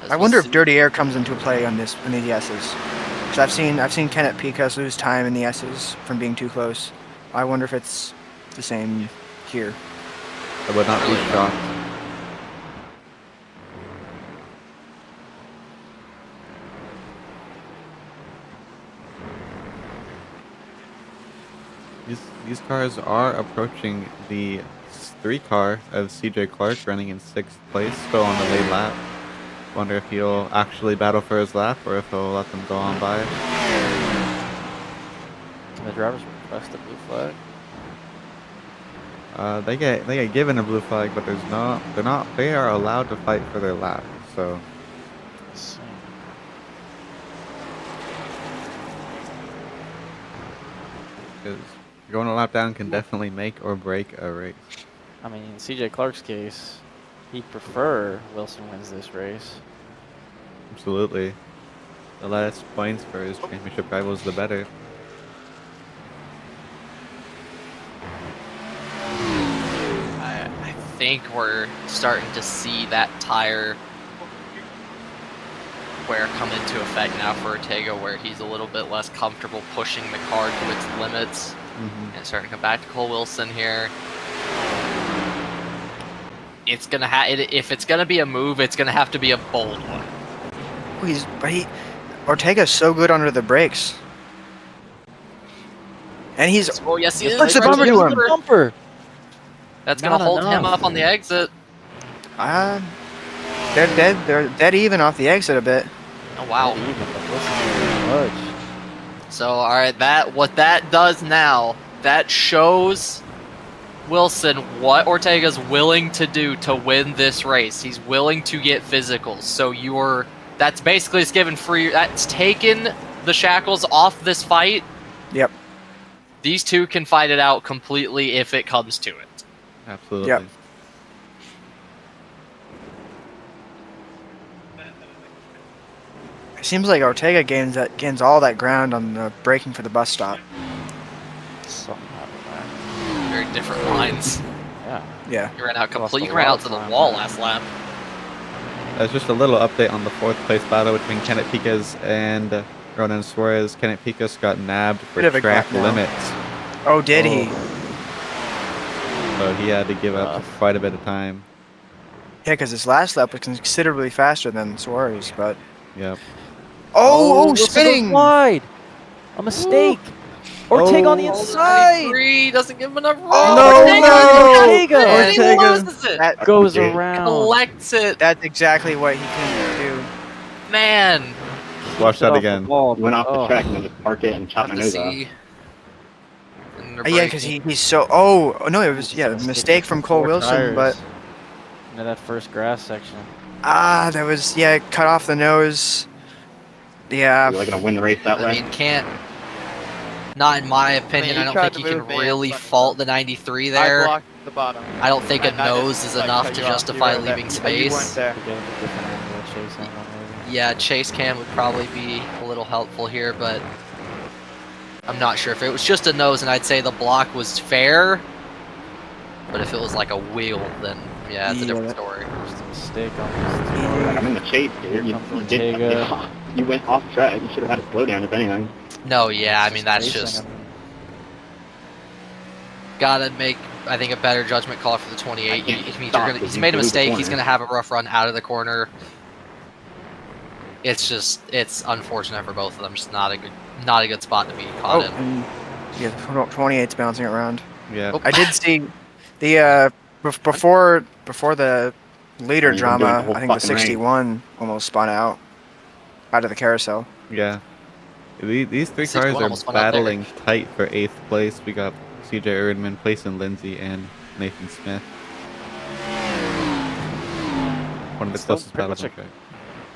I wonder if dirty air comes into play on these S's. Because I've seen Kennet Pikas lose time in the S's from being too close. I wonder if it's the same here. I would not be shocked. These cars are approaching the 3 car of CJ Clark running in 6th place, still on the late lap. Wonder if he'll actually battle for his lap or if he'll let them go on by. Can the drivers request a blue flag? They get given a blue flag, but they are allowed to fight for their lap. So Let's see. because going a lap down can definitely make or break a race. I mean, in CJ Clark's case, he'd prefer Wilson wins this race. Absolutely. The less points for his championship rivals, the better. I think we're starting to see that tire wear come into effect now for Ortega, where he's a little bit less comfortable pushing the car to its limits. And starting to come back to Cole Wilson here. It's gonna if it's gonna be a move, it's gonna have to be a bold one. Ortega's so good under the brakes, and he's Oh yes, he is. Puts the bumper to him. Bumper. That's gonna Not hold him enough. up on the exit. they're dead. They're dead even off the exit a bit. Oh wow. Not even, but Wilson didn't budge. So all right, what that does now, that shows Wilson what Ortega's willing to do to win this race. He's willing to get physical. So that's basically just given free. That's taken the shackles off this fight. Yep. These two can fight it out completely if it comes to it. Absolutely. Yep. It seems like Ortega gains all that ground on the braking for the bus stop. Something happened Very different lines. there. Yeah. Yeah. He ran out Lost completely. a He ran lot out of to the time wall there. last lap. That's just a little update on the 4th place battle between Kennet Pikas and Ronan Suarez. Kennet Pikas got nabbed for Bit of a track gap now. limits, Oh, did he? so he had to give up quite a bit of time. Yeah, because his last lap was considerably faster than Suarez, but Yep. oh, Wilson spinning! goes wide. A mistake. Ortega on the inside. 93 doesn't give him enough room. No, Ortega. And he Ortega. loses it. That, Goes Yeah. around. Collects it. that's exactly what he couldn't do. Man. Watch that Off the again. wall, Went off but- the track and then just parked it and chopped my To nose off. see. And they're Yeah, because braking. he's so. Oh no, it was It's a a mistake from Cole Four Wilson, tires but into that first grass section. that was cut off the nose. Yeah, You're like gonna win the race that I way. mean, not in my opinion. he I don't tried think to you move can me, really but- fault the 93 I there. blocked the bottom. I don't think a And I nose didn't, is like, enough cut to you off. justify You were leaving there. You weren't space. there. To get him a different angle of chase on one, maybe. Yeah, chase cam would probably be a little helpful here, but I'm not sure. If it was just a nose, and I'd say the block was fair, but if it was like a wheel, then yeah, it's a different story. Just a mistake on this. I'm in the chase, dude. You Comes did Ortega. You went off track. You should have had a slowdown if anything. No, yeah, I mean that's Racing, just I mean, gotta make, I think, a better judgment call for the 28. I can't It means stop he's because you made a blew the mistake. He's corner. gonna have a rough run out of the corner. It's unfortunate for both of them. Just not a good spot to be caught in. and 28's bouncing around. Yeah. Oh. I did see the before the leader You've been doing drama. the whole I think the fucking race. 61 almost spun out of the carousel. Yeah. These three 61 cars almost are went out there. battling tight for 8th place. We got CJ Erdman, Payson Lindsay, and Nathan Smith. One of the Still closest pretty battles. much Okay.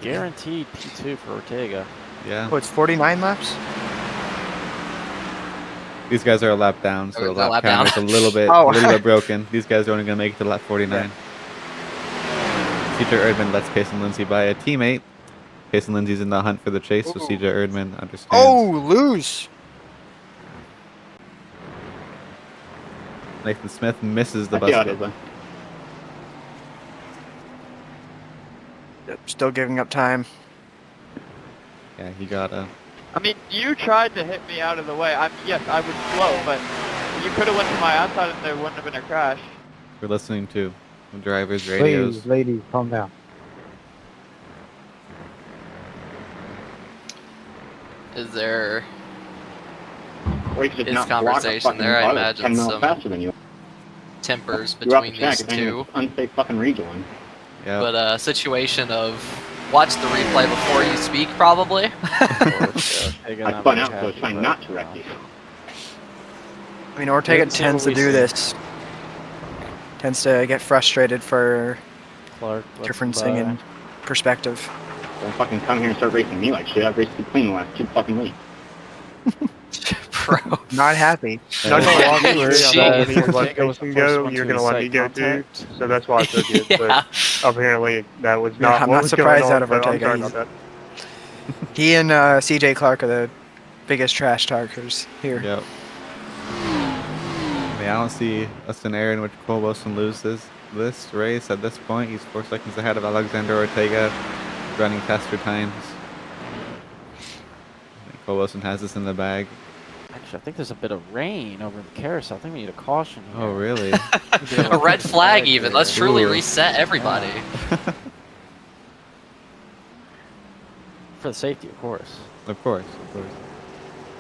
guaranteed P2 for Ortega. Yeah. Oh, it's 49 laps. These guys are a lap down, so Oh, the they're a lap lap down. count is a little bit, Oh. broken. These guys are only going to make it to lap 49. CJ Erdman lets Payson Lindsay by a teammate. Payson Lindsay's in the hunt for the chase, so CJ Erdman understands. Oh, lose. Nathan Smith misses the I bus got stop. it, though. Yep, still giving up time. Yeah, he got a. I mean, you tried to hit me out of the way. Yes, I was slow, but you could have went to my outside and there wouldn't have been a crash. We're listening to the drivers' radios. Ladies, calm down. Is there Or you could just It's not block a conversation fucking there, I car imagine 10 miles some faster than you. tempers You're off the between track. these It's not even two? an unsafe fucking rejoin. Yeah. But a situation of watch the replay before you speak, probably. Ortega I not spun very out, so I was happy, trying but, not to wreck you. I mean, Ortega Let's see tends what to we do see. this. Tends to get frustrated for Clark, differencing in perspective. Don't fucking come here and start racing me like shit. I've raced you clean the last 2 fucking weeks. Bro. Not happy. Not gonna lie, we were Jeez. saying you let Ortega was the Payson first go, one you're to gonna let me incite go too. contact. So that's why I took it. Yeah. But apparently that was Yeah, not I'm what not was surprised going on, out of but I'm Ortega. sorry He's- about that. He and CJ Clark are the biggest trash talkers here. Yep. I mean, I don't see a scenario in which Cole Wilson loses this race at this point. He's 4 seconds ahead of Alexander Ortega, running faster times. I think Cole Wilson has this in the bag. Actually, I think there's a bit of rain over the carousel. I think we need a caution here. Oh, really? A red flag even. Let's truly Ooh. reset everybody. For the safety, of course. Of course, of course.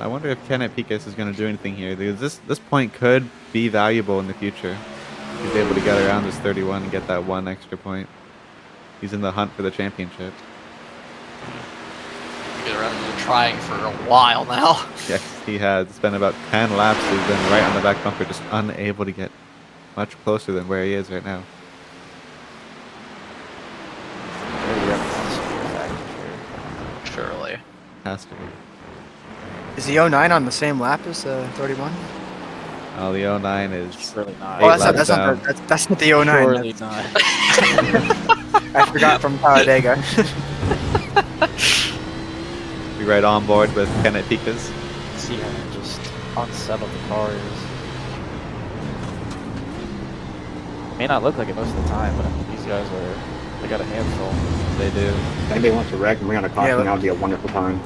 I wonder if Kennet Pikas is going to do anything here, because this point could be valuable in the future. He's able to get around this 31 and get that 1 extra point. He's in the hunt for the championship. Get around and trying for a while now. Yes, he has. It's been about 10 laps. He's been right on the back bumper, just unable to get much closer than where he is right now. Surely. Has to be. Is the 09 on the same lap as the 31? Oh, the 09 is... Surely not. Oh, that's not, laps down. that's not the 09. Surely That's- not. I forgot from Talladega. Be right on board with Kennet Pikas. See how just unsettled the car is. May not look like it most of the time, but I mean, these guys they got a handful. They do. If anybody wants to wreck and bring on a caution, Yeah, that would be a wonderful time.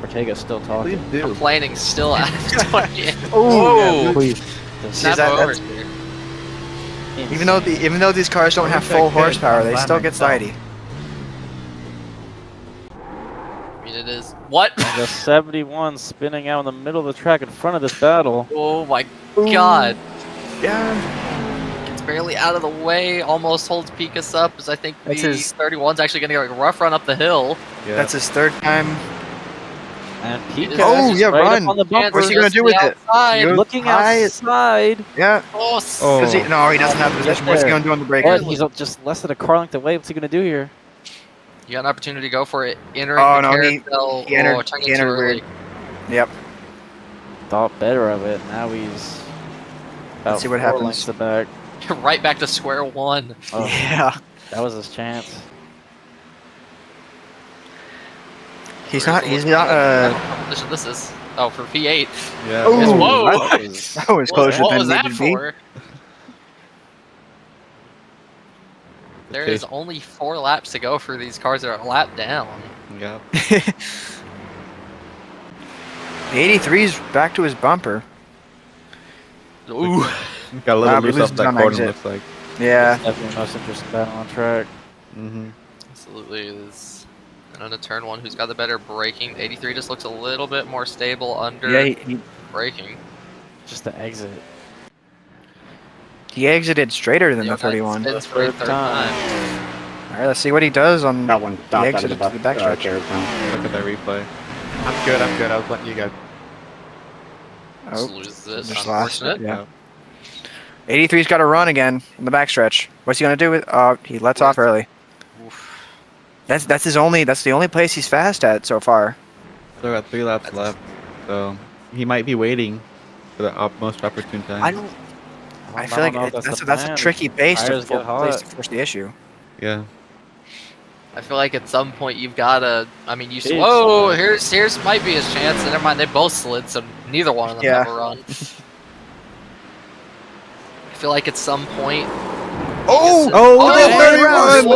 Ortega's still talking. Please do. Complaining still at 20. Oh, Whoa! Please. Snap that- over that's- here. even though these cars don't have full horsepower, they still get slidey. I mean, it is. What? The 71 spinning out in the middle of the track in front of this battle. Oh my god. Yeah. Gets barely out of the way. Almost holds Pikas up, as I think That's the his- 31's actually going to get like a rough run up the hill. Yeah. That's his third time. And Pikas Oh, is yeah, right run. up on the bumper. What's he gonna do with it? Outside. Go Looking high. outside. Yeah. Oh, Oh. Because no, he doesn't have the position. What's he going to do on the breaker? But he's just less than a car length away. What's he going to do here? You got an opportunity to go for it. Entering Oh, the no, he carousel. entered- turning he it too entered early. weird. Yep. Thought better of it. Now he's about see what 4 happens. lengths back. Right back to square one. Oh, Yeah. that was his chance. He's not. He's Looking not. at what competition this is. Oh, for P8. Yeah. Oh, Whoa! That was- That was closer What than was it that needed to be. for? There is only 4 laps to go for these cars that are a lap down. Yeah. The 83's back to his bumper. Ooh. Got a little Wow, loose we off lose that on corner, exit. looks like. Yeah. Definitely the most interesting battle on track. Mm-hmm. Absolutely is. And on a turn 1, who's got the better braking? The 83 just looks a little bit more stable under Yeah. braking. Just the exit. He exited straighter than the Yeah, 31. Spins for a Third third time. time. All right, let's see what he does on. That one stopped out of exited the to the backstretch. carousel. Look at that replay. I'm good. I was letting you go. Just Oh, loses this. just lost it. Unfortunate. Yeah. 83's got to run again in the backstretch. What's he gonna do with? He lets off early. Oof. That's his only. That's the only place he's fast at so far. Still got 3 laps left, so he might be waiting for the most opportune time. I don't. I feel don't know like if that's a plan. tricky base to Tires get hot. force the issue. Yeah. I feel like at some point you've gotta. I mean, you. Big Whoa! slide. Here's might be his chance. And never mind, they both slid, so neither one of them Yeah. have a run. I feel like at some point. Oh! Oh, the third round!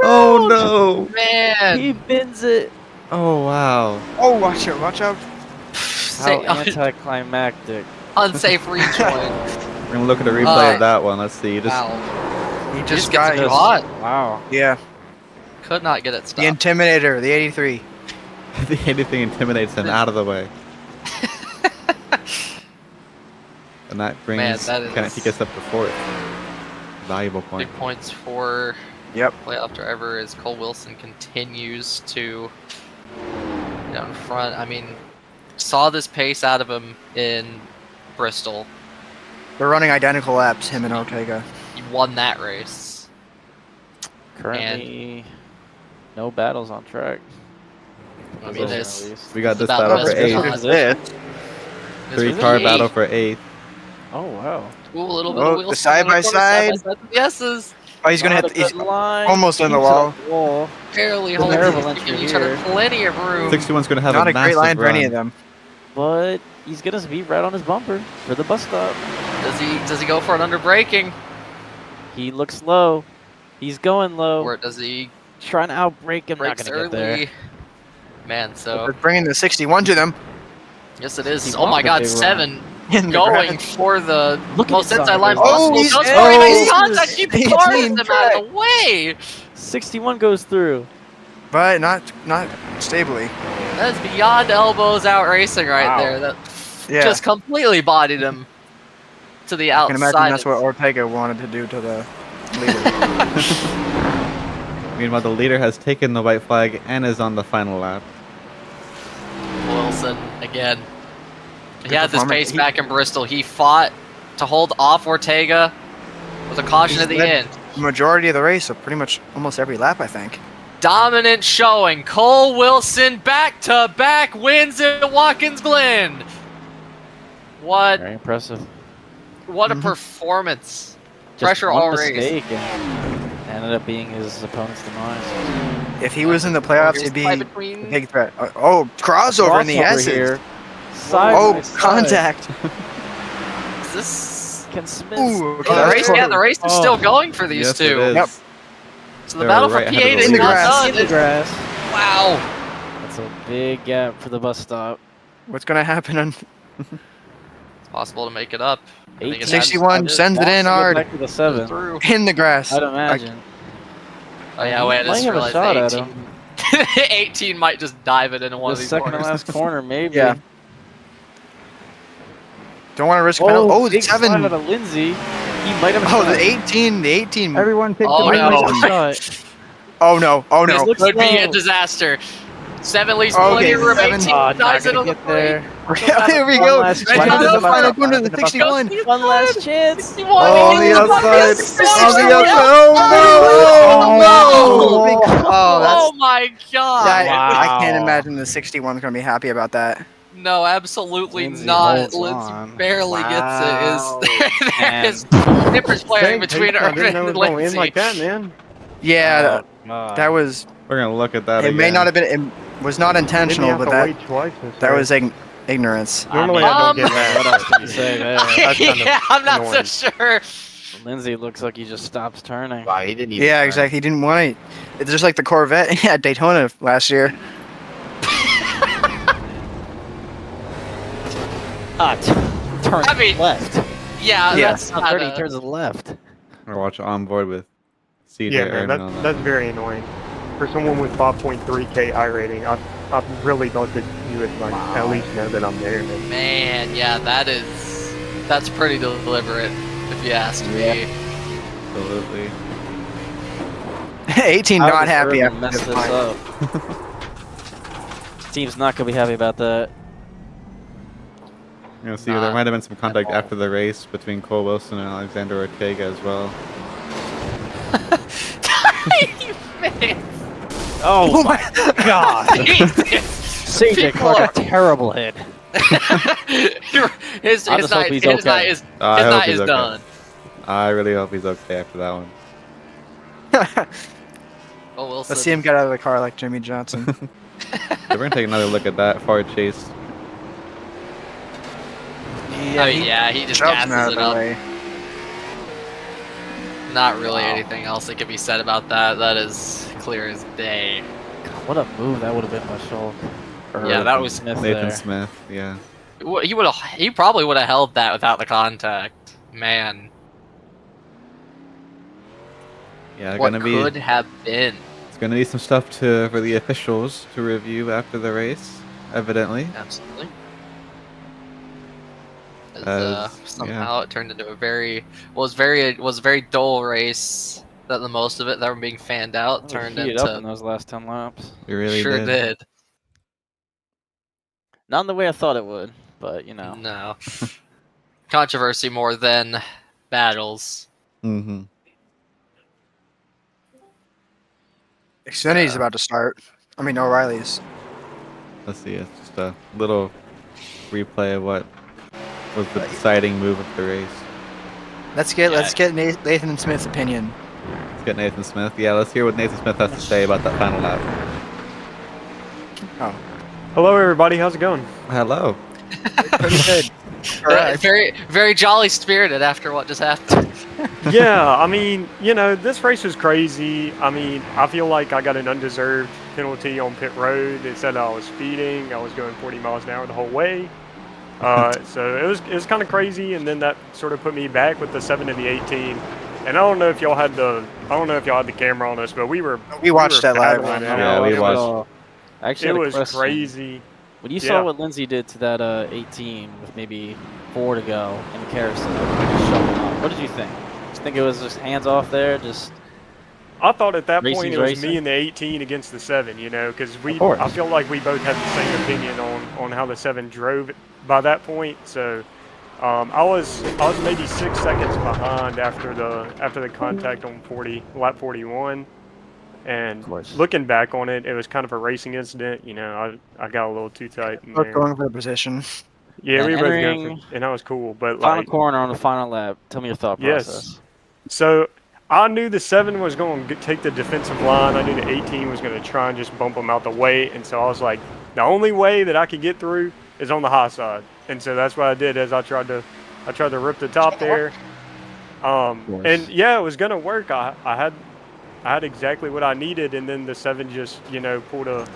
Oh no! Man! He bins it. Oh wow! Oh, watch out! Watch out! Say, How anticlimactic. unsafe rejoin. We're gonna look at a replay of that one. Let's see. You just Wow. He He just just got. gets too hot. Wow. Yeah. Could not get it The stopped. Intimidator, the 83. anything intimidates him out of the way. And that brings Man, that is- Kennet Pikas up to 4th. Valuable point. Big points for Yep. playoff driver as Cole Wilson continues to down front. I mean, saw this pace out of him in Bristol. They're running identical laps, him and Ortega. He won that race. Currently, no battles on track. I mean, We got this about battle best for 8th. position. 3-car battle for 8th. Oh wow! Ooh, a little bit Oh, of wheel the spin on side corner, by side. Yeses. Oh, he's gonna Not hit. a He's good line. almost on the Keeps it wall. on the wall. Barely The holding terrible it, entry giving each other here. plenty of room. 61's going to have Not a a great massive line for run. any of them. But he's gonna be right on his bumper for the bus stop. Does he go for an under braking? He looks low. He's going low. Or does he Trying to outbrake him. Not brakes gonna get there. early? Man, so They're bringing the 61 to them. yes it is. He Oh my wanted god, to, 7 In the going grass. for the Look at most the inside side. line Oh, possible. he's- Goes for oh, a nice he's- contact. He 18 parts them out of the way. 61 goes through. But not stably. That's beyond elbows out racing right Wow. there. That Yeah. just completely bodied him to the I can outside. imagine that's what Ortega wanted to do to the leader. Meanwhile, the leader has taken the white flag and is on the final lap. Wilson again. He Good had this performance. pace back in Bristol. He fought to hold off Ortega with a caution He's at the led end. the majority of the race, so pretty much almost every lap, I think. Dominant showing. Cole Wilson back-to-back wins at Watkins Glen. What Very impressive. a performance. Just Pressure one all race. mistake and ended up being his opponent's demise. If he was in the playoffs, Here's he'd be the a fight between big threat. Oh, crossover in the Crossover S's. here. Side Oh, by side. contact. Is this Can Smith? Ooh, Oh, the race, yeah, the race is still going for these Yes, two. it is. Yep. So the They're battle right for ahead of P8 the is In the not grass. done. In the grass. Wow. That's a big gap for the bus stop. What's gonna happen on It's possible to make it up. I think it has- 61? Sends it in Wants to get hard back to the 7. Through. in the grass. I'd imagine. Oh yeah, wait, I Might just have a realized shot at 18. him. 18 might just dive it into one The of these second to corners. last corner, maybe. Yeah. Don't want to risk penalty. Oh, the big slide 7. out of Lindsay. He might have a Oh, shot. the 18. The 18. Everyone picked Oh, the no. winner. Might have a shot. Oh no. Oh This no. looks could be a low. disaster. 7 leaves Okay, plenty of room. 7. 18 Oh, not dives gonna into the get there. Here we One go. last Right chance. into the final corner of One the 61. One last chance. 61. Oh, on the outside. On the outside. Oh, no. Oh, that's. Oh my god. I can't Wow. imagine the 61's gonna be happy about that. No, absolutely Lindsay not. holds Lindsay on. barely Wow. gets it. There Man. is difference playing between I didn't know Irvin it and was going in Lindsay. like that, man. Yeah, Oh, God. that was. We're going to look at that It again. may not have been. It was not Didn't intentional, have but to that wait twice. that was ignorance. Normally I don't get What mad. else can you say there? That's kind of Yeah, I'm not annoying. so sure. Lindsay looks like he just stops turning. Wow, he didn't even. Yeah, try. exactly. He didn't want to. It's just like the Corvette at Daytona last year. Turn I mean, left. Yeah, Yeah. that's Not not 30, a, turns left. We're watching on board with CJ Yeah, man, Ehrman on that. that's very annoying. For someone with 5.3K I rating, I really thought that you would like at least know that I'm there. Man. man. Yeah, that's pretty deliberate, if you ask me. Absolutely. 18 How not did happy Irvin after mess this this fight. up. Team's not gonna be happy about that. You know, see, there might have been some contact after the race between Cole Wilson and Alexander Ortega as well. Man, Oh my God! Jesus. CJ People Clark, a terrible hit. his I just hope night, he's his okay. night is, I his hope night he's is okay. done. I really hope he's okay after that one. Oh, Wilson. Let's see him get out of the car like Jimmy Johnson. So we're going to take another look at that far chase. I mean, yeah, he just shoves him gasses out of it the up. way. Not really anything else that can be said about that. That is clear as day. What a move that would have been by Schultz. Yeah, that was Smith Nathan there. Smith, yeah. He probably would have held that without the contact. Man, Yeah, what gonna could be have been? it's gonna be some stuff for the officials to review after the race, evidently. Absolutely. Yeah. It turned into a very dull race. That the most of it that were being fanned out turned Heated up in into those last 10 laps. We really sure did. Not in the way I thought it would, but you know. No. controversy more than battles. Mm-hmm. Xfinity's about to start. I mean, O'Reilly's. Let's see. It's just a little replay of what was the deciding move of the race. Let's get Nathan Smith's opinion. Let's get Nathan Smith. Yeah, let's hear what Nathan Smith has to say about that final lap. Oh. Hello, everybody. How's it going? Hello. Pretty good. Correct. Very, very jolly spirited after what just happened. Yeah, I mean, you know, this race was crazy. I mean, I feel like I got an undeserved penalty on pit road. They said I was speeding. I was going 40 miles an hour the whole way. So it was kind of crazy, and then that sort of put me back with the 7 and the 18. And I don't know if y'all had the camera on us, but we watched that live. Yeah, we watched. Actually, it was crazy. When you saw what Lindsay did to that 18 with maybe 4 to go in the carousel, what did you think? Did you think it was just hands off there? I thought at that point it was racing? me and the 18 against the 7, you know, because I feel like we both had the same opinion on how the 7 drove by that point. So I was maybe 6 seconds behind after the contact on lap 41. And looking back on it, it was kind of a racing incident. You know, I got a little too tight. Both going for the position. Yeah, we both going for, and that was cool. But final corner on the final lap. Tell me your thought process. So I knew the 7 was going to take the defensive line. I knew the 18 was going to try and just bump them out the way. And so I was like, the only way that I could get through is on the high side. And so that's what I did. As I tried to rip the top there. And yeah, it was going to work. I had exactly what I needed, and then the 7 just, you know, pulled a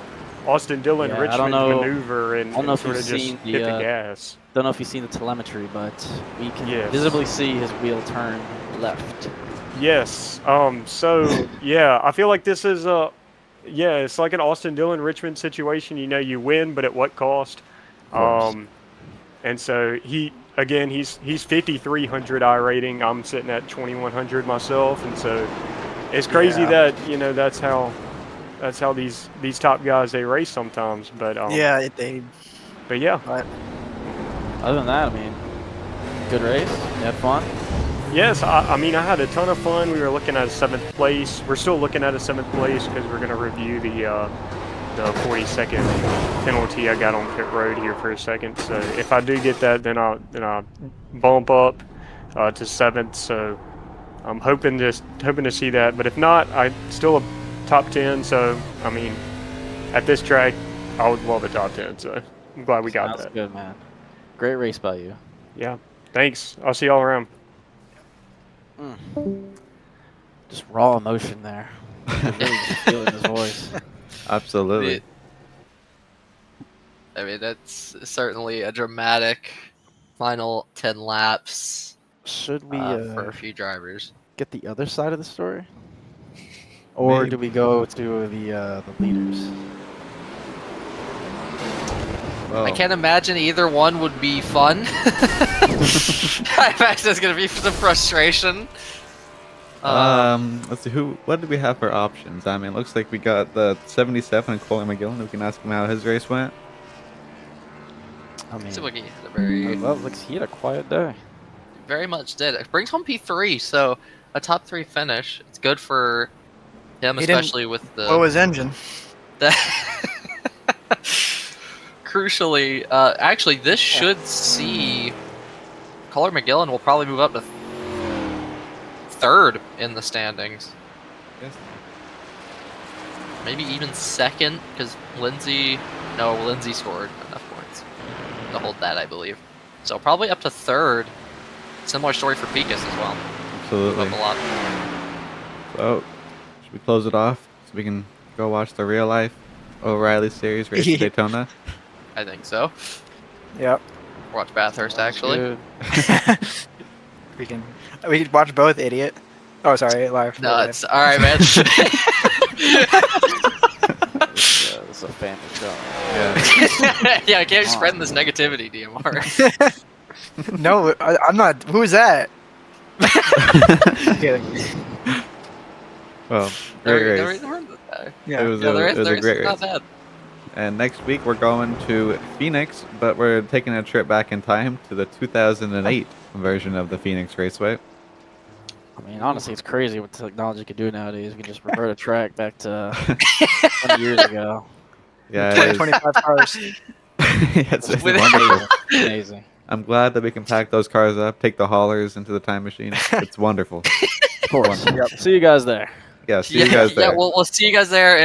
Austin Dillon Richmond maneuver and sort of just hit the gas. Don't know if you've seen the telemetry, but we can visibly see his wheel turn left. Yes. So yeah, I feel like this is it's like an Austin Dillon Richmond situation. You know, you win, but at what cost? And so he's 5,300 iRating. I'm sitting at 2,100 myself, and so. It's crazy that, you know, that's how these top guys, they race sometimes. But But yeah. But other than that, I mean, good race. You had fun. Yes, I mean, I had a ton of fun. We were looking at a 7th place. We're still looking at a 7th place because we're going to review the 40-second penalty I got on pit road here for a second. So if I do get that, then I'll bump up to 7th. So. I'm hoping to see that, but if not, I still a top 10. So I mean, at this track, I would love a top 10. So I'm glad we got that. Sounds good, man. Great race by you. Yeah, thanks. I'll see y'all around. Just raw emotion there. I really just feel it in his voice. Absolutely. I mean, that's certainly a dramatic final 10 laps. Should we for a few drivers get the other side of the story, or do we go to the leaders? Well, I can't imagine either one would be fun. I imagine there's gonna be some frustration. Let's see, what did we have for options? I mean, it looks like we got the 77 and Kohler McGillen. We can ask him how his race went. I mean, he had a quiet day. Very much did. It brings home P3, so a top 3 finish. It's good for him, especially with the. Blow his engine. Crucially, actually, this should see Kohler McGillen will probably move up to 3rd in the standings. Yes. Maybe even 2nd, because Lindsay scored enough points to hold that, I believe. So probably up to 3rd. Similar story for Pikas as well. Absolutely. Up a lot. So, should we close it off so we can go watch the real life O'Reilly series race at Daytona? I think so. Yep. Watch Bathurst, actually. we can watch both, idiot. Oh, sorry, live. No, it's all right, man. This is a family show. Yeah, I can't spread this negativity, DMR. No, I'm not. Who's that? Well, great race. Yeah, It was a great race. Not bad. And next week we're going to Phoenix, but we're taking a trip back in time to the 2008 version of the Phoenix Raceway. I mean, honestly, it's crazy what technology can do nowadays. We can just revert a track back to 20 years ago. Yeah, 25 cars. It's wonderful. Amazing. I'm glad that we can pack those cars up, take the haulers into the time machine. It's wonderful. Of course. Yep. See you guys there. Yeah, see you guys there. Yeah, we'll see you guys there.